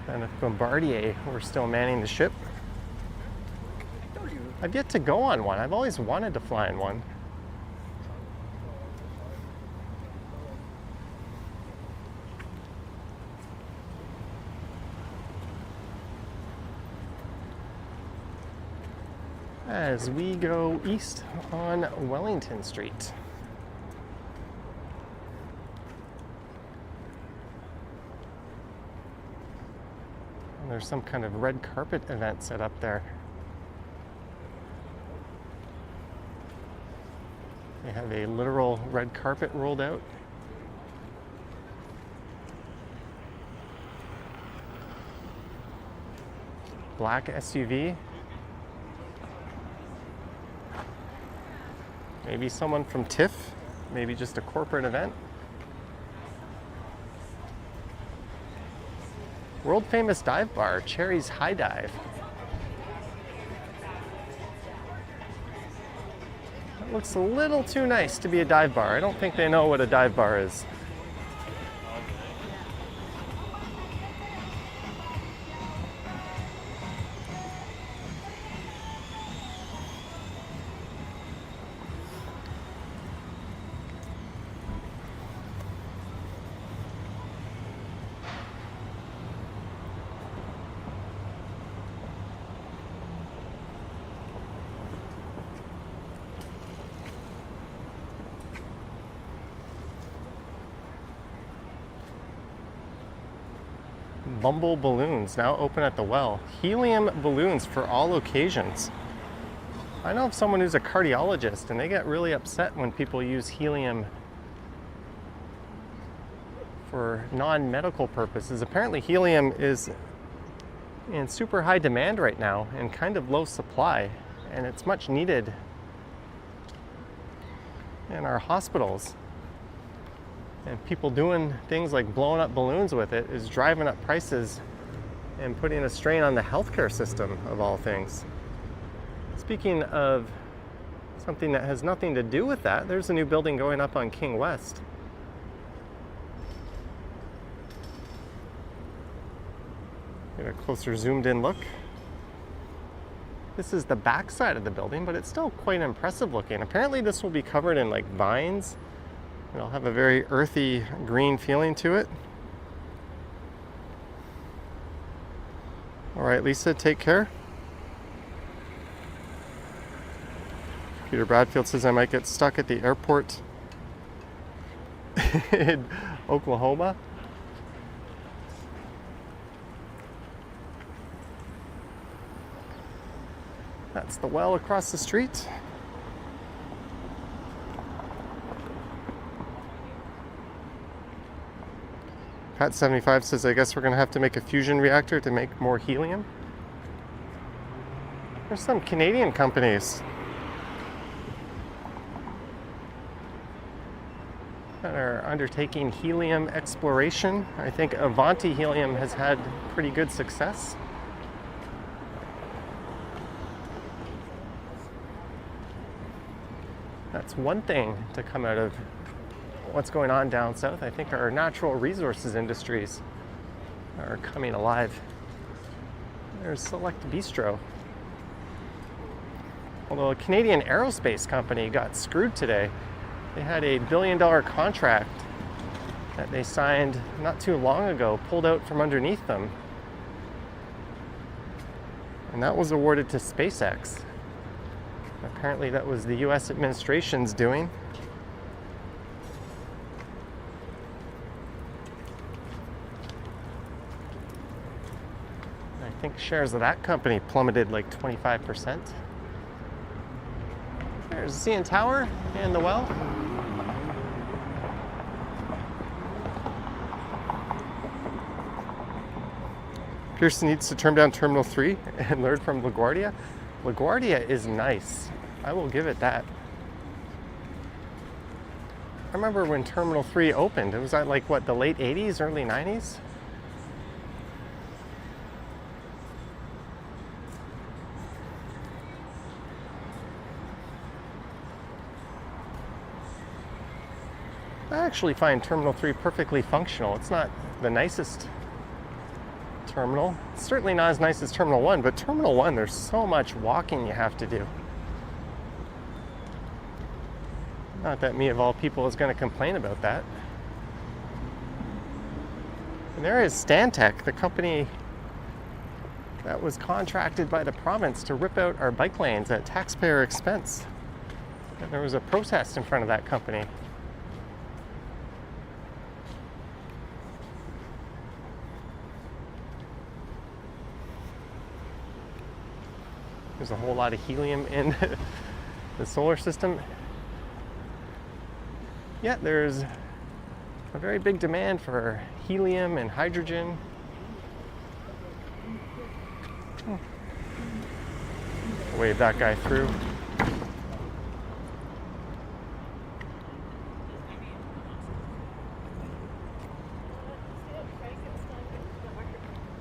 S1: than if Bombardier were still manning the ship. I've yet to go on one. I've always wanted to fly in one. As we go east on Wellington Street. And there's some kind of red carpet event set up there. They have a literal red carpet rolled out. Black SUV. Maybe someone from TIFF, maybe just a corporate event. World famous dive bar, Cherry's High Dive. That looks a little too nice to be a dive bar. I don't think they know what a dive bar is. Bumble balloons now open at the Well. Helium balloons for all occasions. I know of someone who's a cardiologist and they get really upset when people use helium for non-medical purposes. Apparently helium is in super high demand right now and kind of low supply, and it's much needed in our hospitals. And people doing things like blowing up balloons with it is driving up prices and putting a strain on the healthcare system, of all things. Speaking of something that has nothing to do with that, there's a new building going up on King West. Get a closer zoomed in look. This is the back side of the building, but it's still quite impressive looking. Apparently this will be covered in like vines. It'll have a very earthy green feeling to it. All right, Lisa, take care. Peter Bradfield says I might get stuck at the airport in Oklahoma. That's the well across the street. Pat75 says, I guess we're going to have to make a fusion reactor to make more helium. There's some Canadian companies that are undertaking helium exploration. I think Avanti Helium has had pretty good success. That's one thing to come out of what's going on down south. I think our natural resources industries are coming alive. There's Select Bistro. Although a Canadian aerospace company got screwed today. They had a $1 billion contract that they signed not too long ago, pulled out from underneath them. And that was awarded to SpaceX. Apparently that was the US administration's doing. I think shares of that company plummeted like 25%. There's the CN Tower and the Well. Pearson needs to turn down Terminal 3 and learn from LaGuardia. LaGuardia is nice. I will give it that. I remember when Terminal 3 opened. It was at like, what, the late 80s, early 90s? I actually find Terminal 3 perfectly functional. It's not the nicest terminal. It's certainly not as nice as Terminal 1, but Terminal 1, there's so much walking you have to do. Not that me of all people is going to complain about that. And there is Stantec, the company that was contracted by the province to rip out our bike lanes at taxpayer expense. And there was a protest in front of that company. There's a whole lot of helium in the solar system. Yeah, there's a very big demand for helium and hydrogen. Wave that guy through.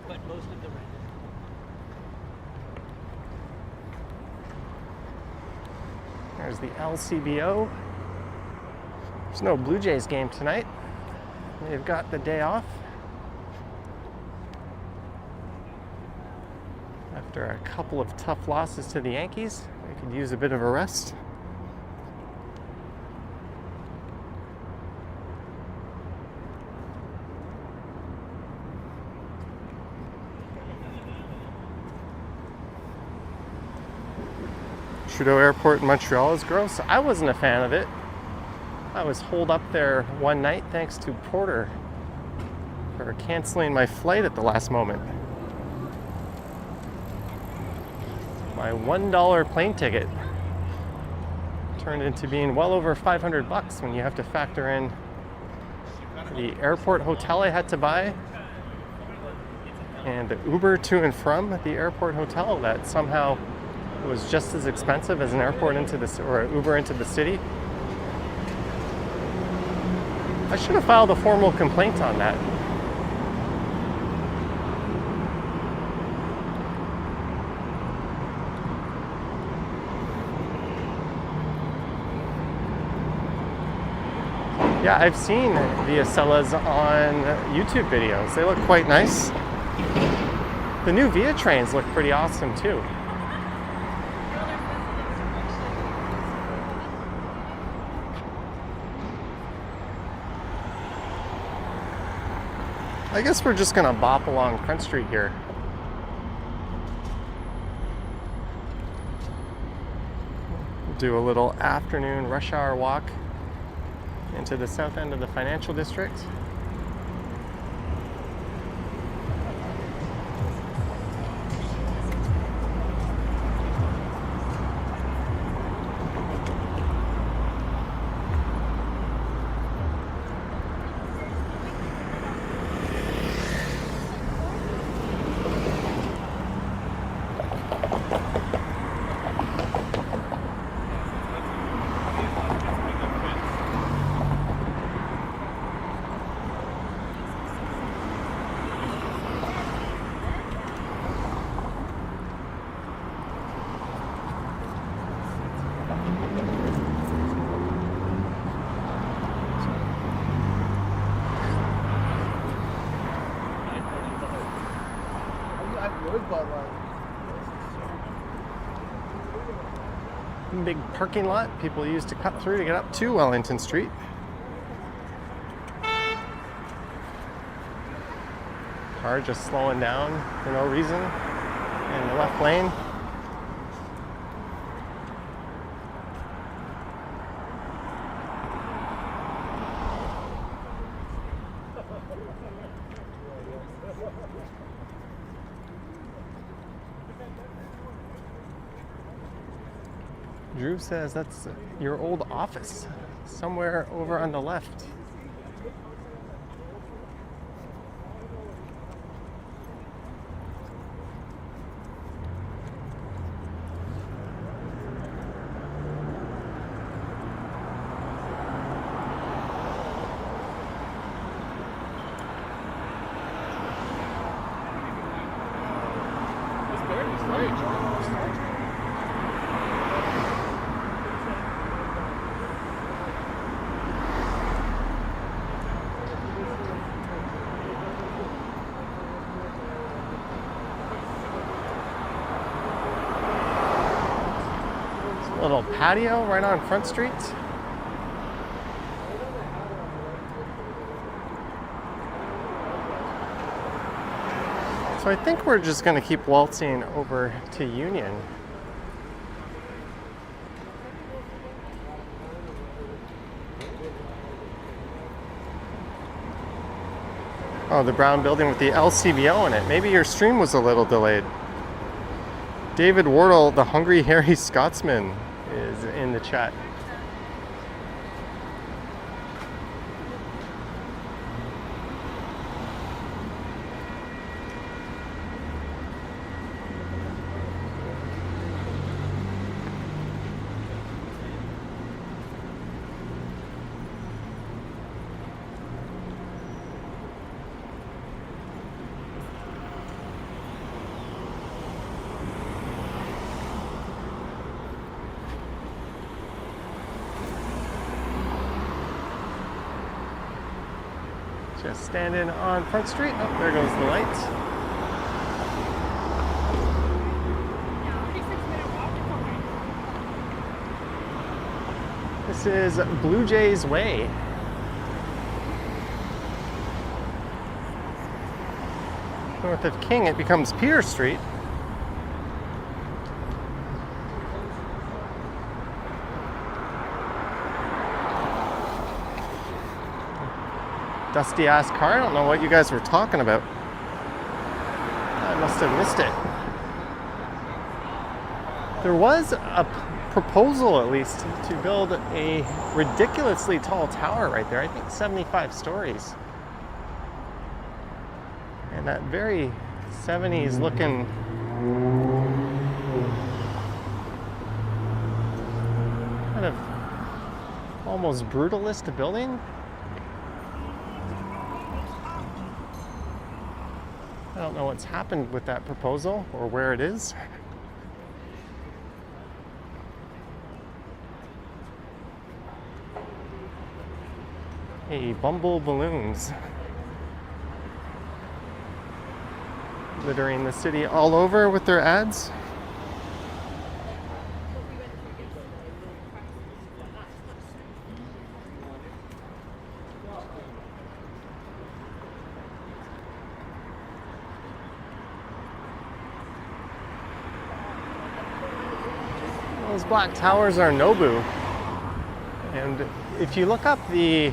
S3: But most of the rent.
S1: There's the LCBO. There's no Blue Jays game tonight. They've got the day off. After a couple of tough losses to the Yankees, they could use a bit of a rest. Trudeau Airport in Montreal is gross. I wasn't a fan of it. I was holed up there one night thanks to Porter for canceling my flight at the last moment. My $1 plane ticket turned into being well over $500 when you have to factor in the airport hotel I had to buy and the Uber to and from the airport hotel that somehow was just as expensive as an airport into the or an Uber into the city. I should have filed a formal complaint on that. Yeah, I've seen Via Cellas on YouTube videos. They look quite nice. The new Via trains look pretty awesome too. I guess we're just gonna bop along Front Street here. Do a little afternoon rush hour walk into the south end of the financial district. Big parking lot people use to cut through to get up to Wellington Street. Car just slowing down for no reason in the left lane. Drew says that's your old office, somewhere over on the left. Little patio right on Front Street. So I think we're just going to keep waltzing over to Union. Oh, the brown building with the LCBO in it. Maybe your stream was a little delayed. David Wardle, the Hungry Harry Scotsman, is in the chat. Just standing on Front Street. Oh, there goes the light. This is Blue Jays Way. North of King, it becomes Peter Street. Dusty ass car. I don't know what you guys were talking about. I must have missed it. There was a proposal, at least, to build a ridiculously tall tower right there. I think 75 stories. And that very 70s looking kind of almost brutalist building. I don't know what's happened with that proposal or where it is. Hey, Bumble balloons. Littering the city all over with their ads. Those black towers are Nobu. And if you look up the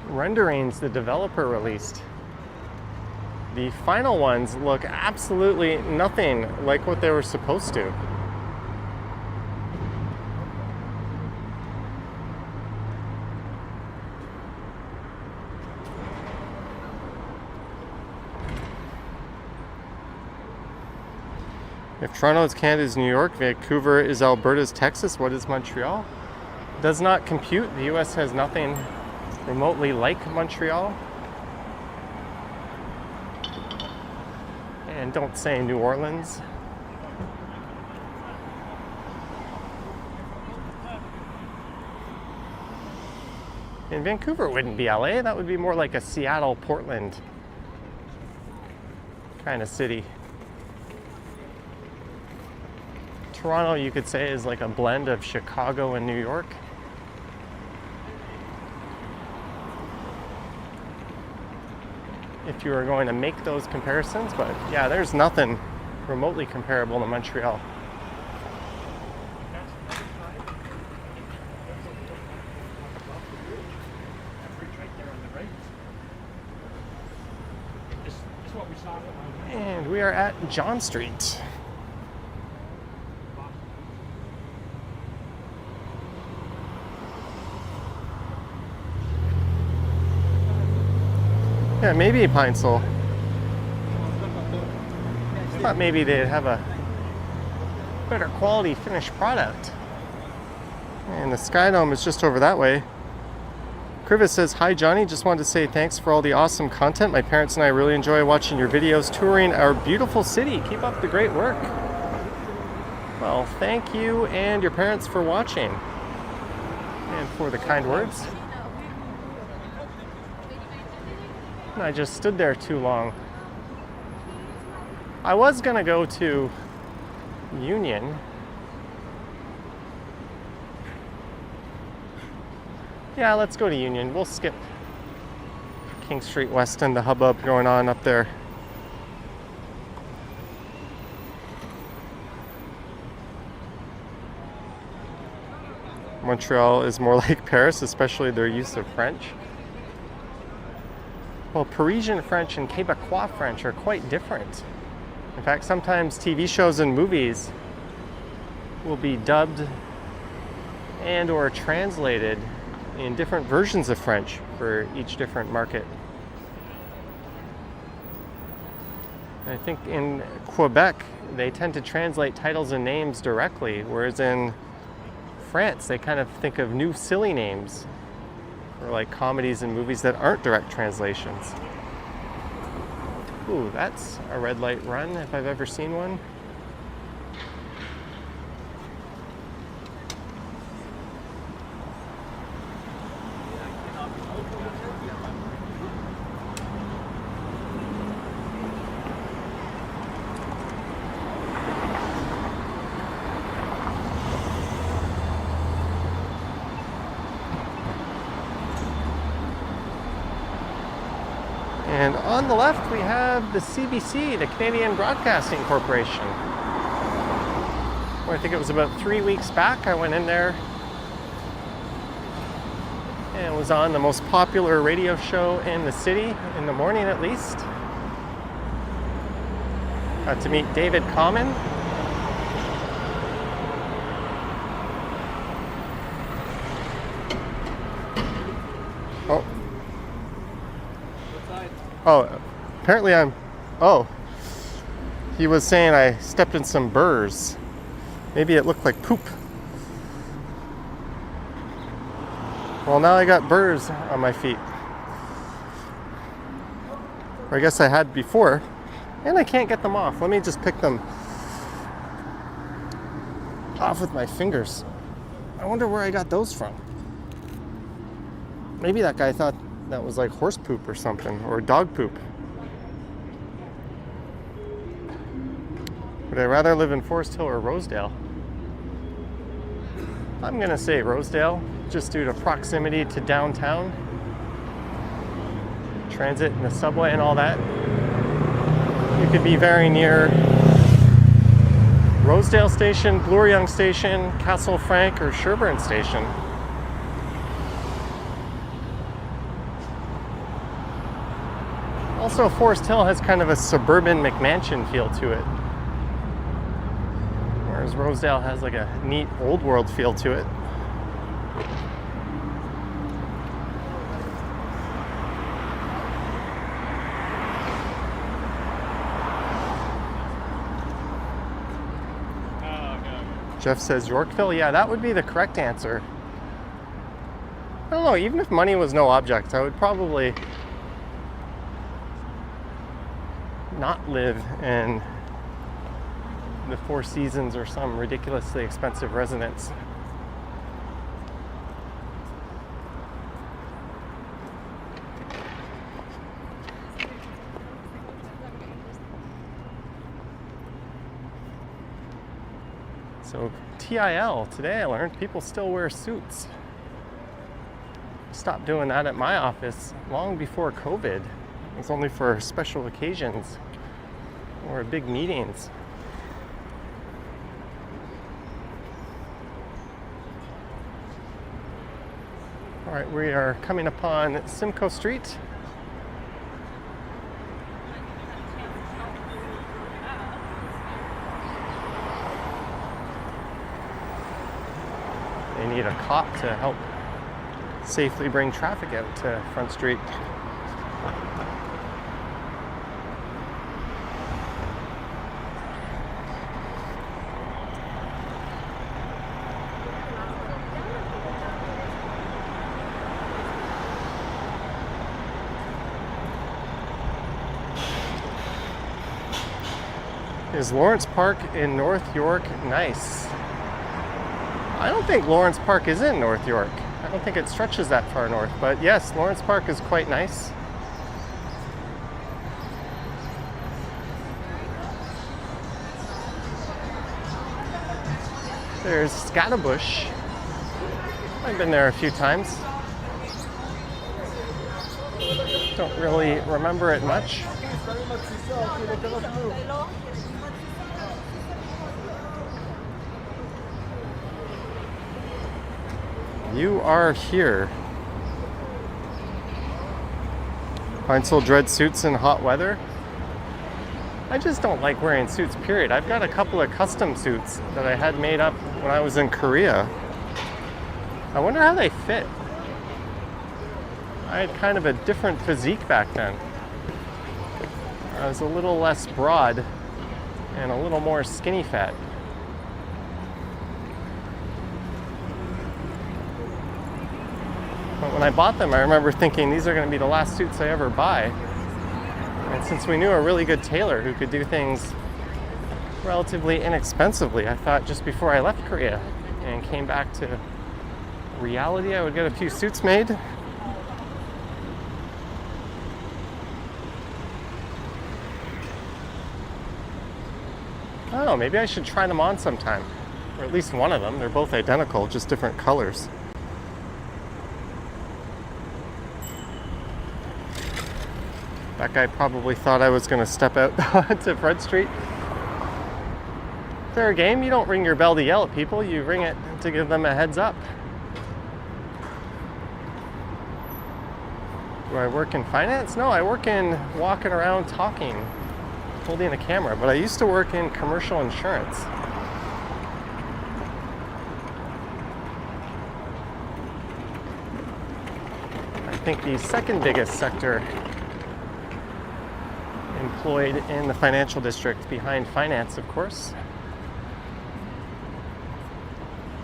S1: renderings the developer released, the final ones look absolutely nothing like what they were supposed to. If Toronto is Canada's New York, Vancouver is Alberta's Texas, what is Montreal? Does not compute. The US has nothing remotely like Montreal. And don't say New Orleans. And Vancouver wouldn't be LA, that would be more like a Seattle, Portland kind of city. Toronto, you could say, is like a blend of Chicago and New York. If you were going to make those comparisons, but yeah, there's nothing remotely comparable to Montreal.
S3: It's what we
S1: And we are at John Street. Yeah, maybe Pine-Sol. Thought maybe they'd have a better quality finished product. And the Sky Dome is just over that way. Krivis says, "Hi Johnny, just wanted to say thanks for all the awesome content. My parents and I really enjoy watching your videos touring our beautiful city. Keep up the great work." Well, thank you and your parents for watching and for the kind words. I just stood there too long. I was gonna go to Union. Yeah, let's go to Union. We'll skip King Street West and the hubbub going on up there. Montreal is more like Paris, especially their use of French. Well, Parisian French and Quebecois French are quite different. In fact, sometimes TV shows and movies will be dubbed and or translated in different versions of French for each different market. I think in Quebec, they tend to translate titles and names directly, whereas in France, they kind of think of new silly names for like comedies and movies that aren't direct translations. Ooh, that's a red light run if I've ever seen one. And on the left, we have the CBC, the Canadian Broadcasting Corporation. Well, I think it was about 3 weeks back, I went in there and was on the most popular radio show in the city, in the morning at least. Got to meet David Common. Oh. Oh, apparently he was saying I stepped in some burrs. Maybe it looked like poop. Well, now I got burrs on my feet. Or I guess I had before, and I can't get them off. Let me just pick them off with my fingers. I wonder where I got those from. Maybe that guy thought that was like horse poop or something, or dog poop. Would I rather live in Forest Hill or Rosedale? I'm gonna say Rosedale, just due to proximity to downtown, transit and the subway and all that. You could be very near Rosedale Station, Bloor-Yonge Station, Castle Frank, or Sherburne Station. Also, Forest Hill has kind of a suburban McMansion feel to it, whereas Rosedale has like a neat old world feel to it. Jeff says Yorkville. Yeah, that would be the correct answer. I don't know, even if money was no object, I would probably not live in the Four Seasons or some ridiculously expensive residence. So TIL, today I learned people still wear suits. Stopped doing that at my office long before COVID. It was only for special occasions or big meetings. All right, we are coming upon Simcoe Street. need a cop to help safely bring traffic out to Front Street. Is Lawrence Park in North York nice? I don't think Lawrence Park is in North York. I don't think it stretches that far north, but yes, Lawrence Park is quite nice. There's Scatterbush. I've been there a few times. Don't really remember it much. You are here. Heinzel dread suits in hot weather. I just don't like wearing suits, period. I've got a couple of custom suits that I had made up when I was in Korea. I wonder how they fit. I had kind of a different physique back then. I was a little less broad and a little more skinny fat. But when I bought them, I remember thinking these are going to be the last suits I ever buy. And since we knew a really good tailor who could do things relatively inexpensively, I thought just before I left Korea and came back to reality, I would get a few suits made. I don't know, maybe I should try them on sometime. Or at least one of them. They're both identical, just different colors. That guy probably thought I was going to step out to Front Street. Fair game, you don't ring your bell to yell at people, you ring it to give them a heads up. Do I work in finance? No, I work in walking around talking, holding a camera, but I used to work in commercial insurance. I think the second biggest sector employed in the financial district, behind finance, of course.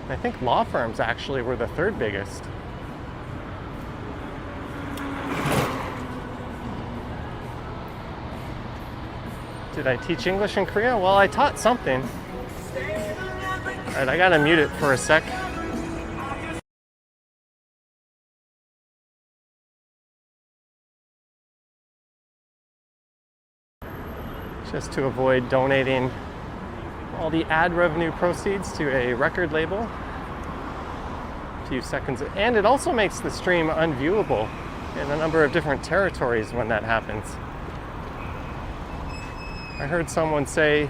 S1: I think law firms actually were the third biggest. Did I teach English in Korea? Well, I taught something. Alright, I gotta mute it for a sec. Just to avoid donating all the ad revenue proceeds to a record label. A few seconds. And it also makes the stream unviewable in a number of different territories when that happens. I heard someone say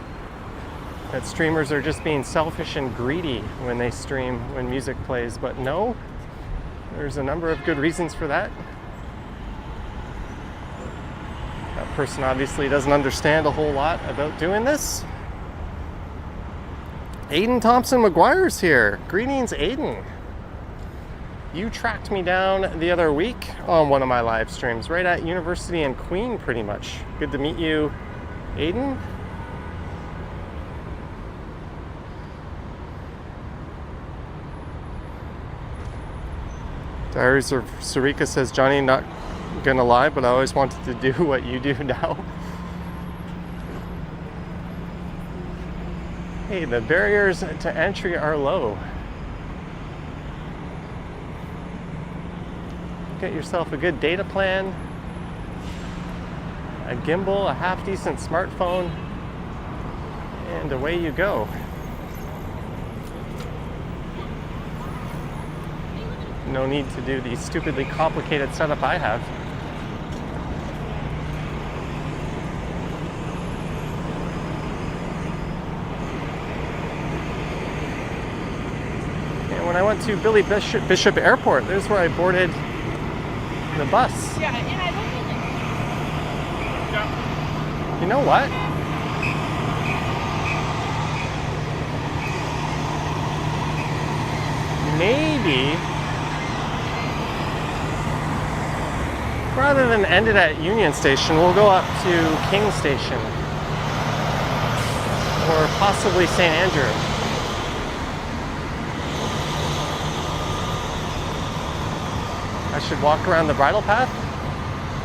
S1: that streamers are just being selfish and greedy when they stream when music plays, but no, there's a number of good reasons for that. That person obviously doesn't understand a whole lot about doing this. Aiden Thompson McGuire's here. Greetings, Aiden. You tracked me down the other week on one of my live streams, right at University and Queen, pretty much. Good to meet you, Aiden. Diaries of Sarika says, Johnny, not gonna lie, but I always wanted to do what you do now. Hey, the barriers to entry are low. Get yourself a good data plan, a gimbal, a half-decent smartphone, and away you go. No need to do the stupidly complicated setup I have. And when I went to Billy Bishop Airport, there's where I boarded the bus.
S2: Yeah, and I don't think
S1: You know what? Maybe maybe, rather than end it at Union Station, we'll go up to King Station. Or possibly St. Andrew. I should walk around the bridle path.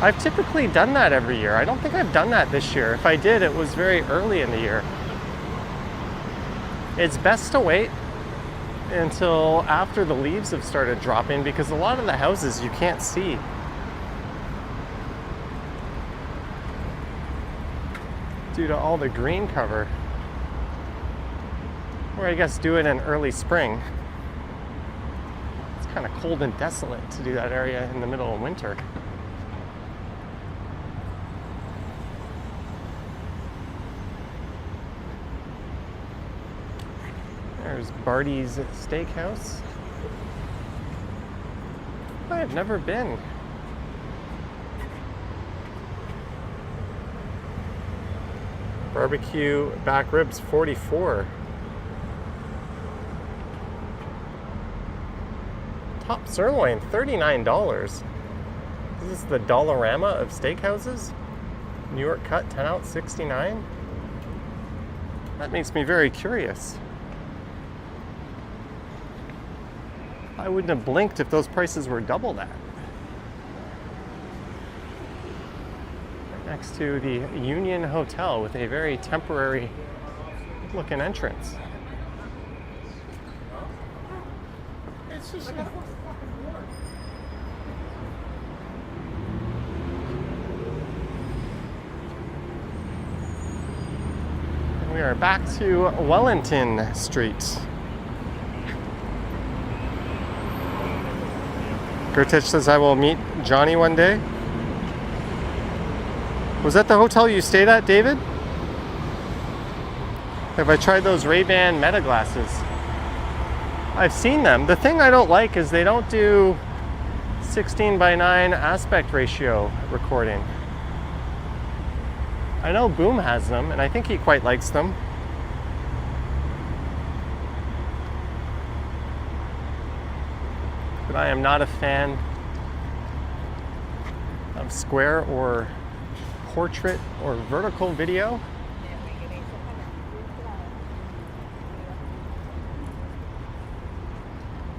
S1: I've typically done that every year. I don't think I've done that this year. If I did, it was very early in the year. It's best to wait until after the leaves have started dropping because a lot of the houses you can't see. Due to all the green cover. Or I guess do it in early spring. It's kind of cold and desolate to do that area in the middle of winter. There's Barty's Steakhouse. I have never been. Barbecue back ribs, 44. Top sirloin, $39. This is the Dollarama of steakhouses. New York cut, 10 ounce, 69. That makes me very curious. I wouldn't have blinked if those prices were double that. Right next to the Union Hotel with a very temporary looking entrance. We are back to Wellington Street. Gertich says I will meet Johnny one day. Was that the hotel you stayed at, David? Have I tried those Ray-Ban Meta glasses? I've seen them. The thing I don't like is they don't do 16:9 aspect ratio recording. I know Boom has them, and I think he quite likes them. But I am not a fan of square or portrait or vertical video.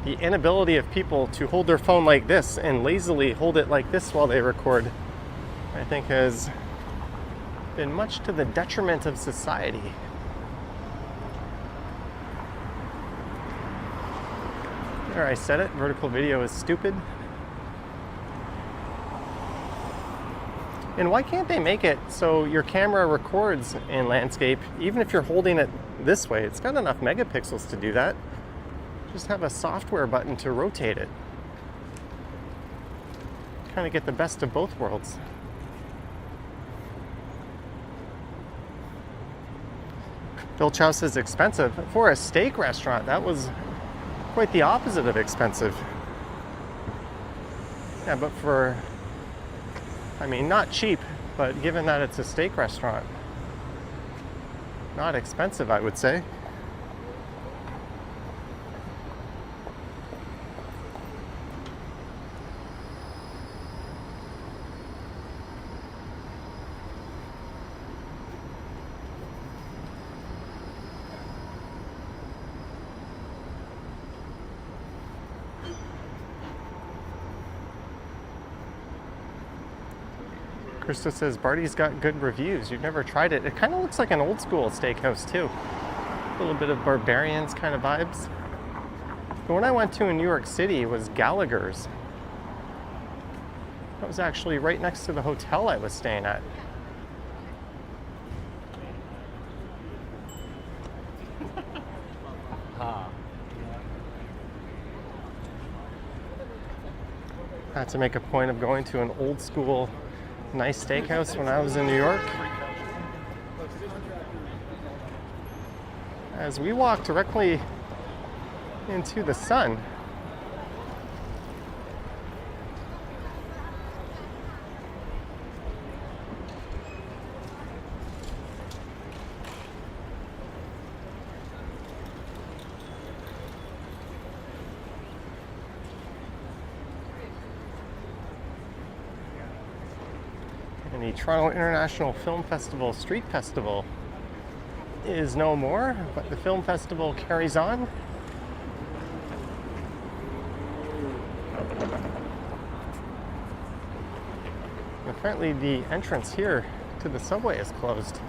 S1: The inability of people to hold their phone like this and lazily hold it like this while they record, I think has been much to the detriment of society. There, I said it, vertical video is stupid. And why can't they make it so your camera records in landscape, even if you're holding it this way? It's got enough megapixels to do that. Just have a software button to rotate it. Kind of get the best of both worlds. Bill Chow says expensive. For a steak restaurant, that was quite the opposite of expensive. Yeah, but for, I mean, not cheap, but given that it's a steak restaurant, not expensive, I would say. Krista says Barty's got good reviews. You've never tried it. It kind of looks like an old school steakhouse too. A little bit of barbarians kind of vibes. The one I went to in New York City was Gallagher's. That was actually right next to the hotel I was staying at. I had to make a point of going to an old school nice steakhouse when I was in New York. As we walk directly into the sun. And the Toronto International Film Festival Street Festival is no more, but the film festival carries on. Apparently the entrance here to the subway is closed.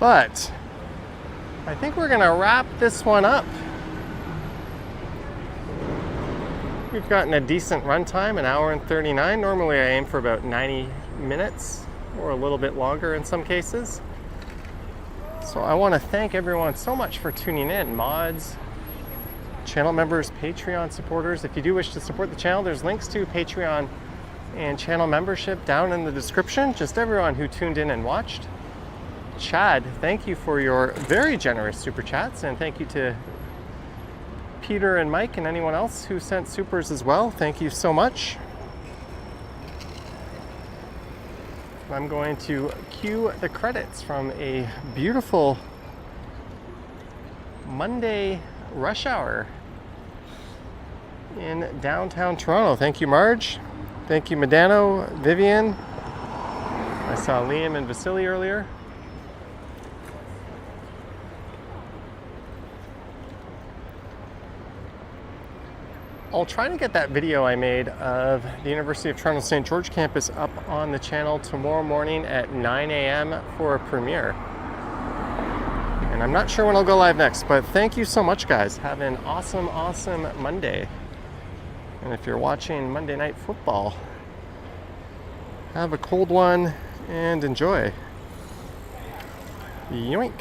S1: But I think we're gonna wrap this one up. We've gotten a decent runtime, an hour and 39. Normally I aim for about 90 minutes or a little bit longer in some cases. So I want to thank everyone so much for tuning in. Mods, channel members, Patreon supporters. If you do wish to support the channel, there's links to Patreon and channel membership down in the description. Just everyone who tuned in and watched. Chad, thank you for your very generous super chats, and thank you to Peter and Mike and anyone else who sent supers as well. Thank you so much. I'm going to cue the credits from a beautiful Monday rush hour in downtown Toronto. Thank you, Marge. Thank you, Medano, Vivian. I saw Liam and Vasily earlier. I'll try to get that video I made of the University of Toronto St. George campus up on the channel tomorrow morning at 9 a.m. for a premiere. And I'm not sure when I'll go live next, but thank you so much, guys. Have an awesome, awesome Monday. And if you're watching Monday Night Football, have a cold one and enjoy. Yoink.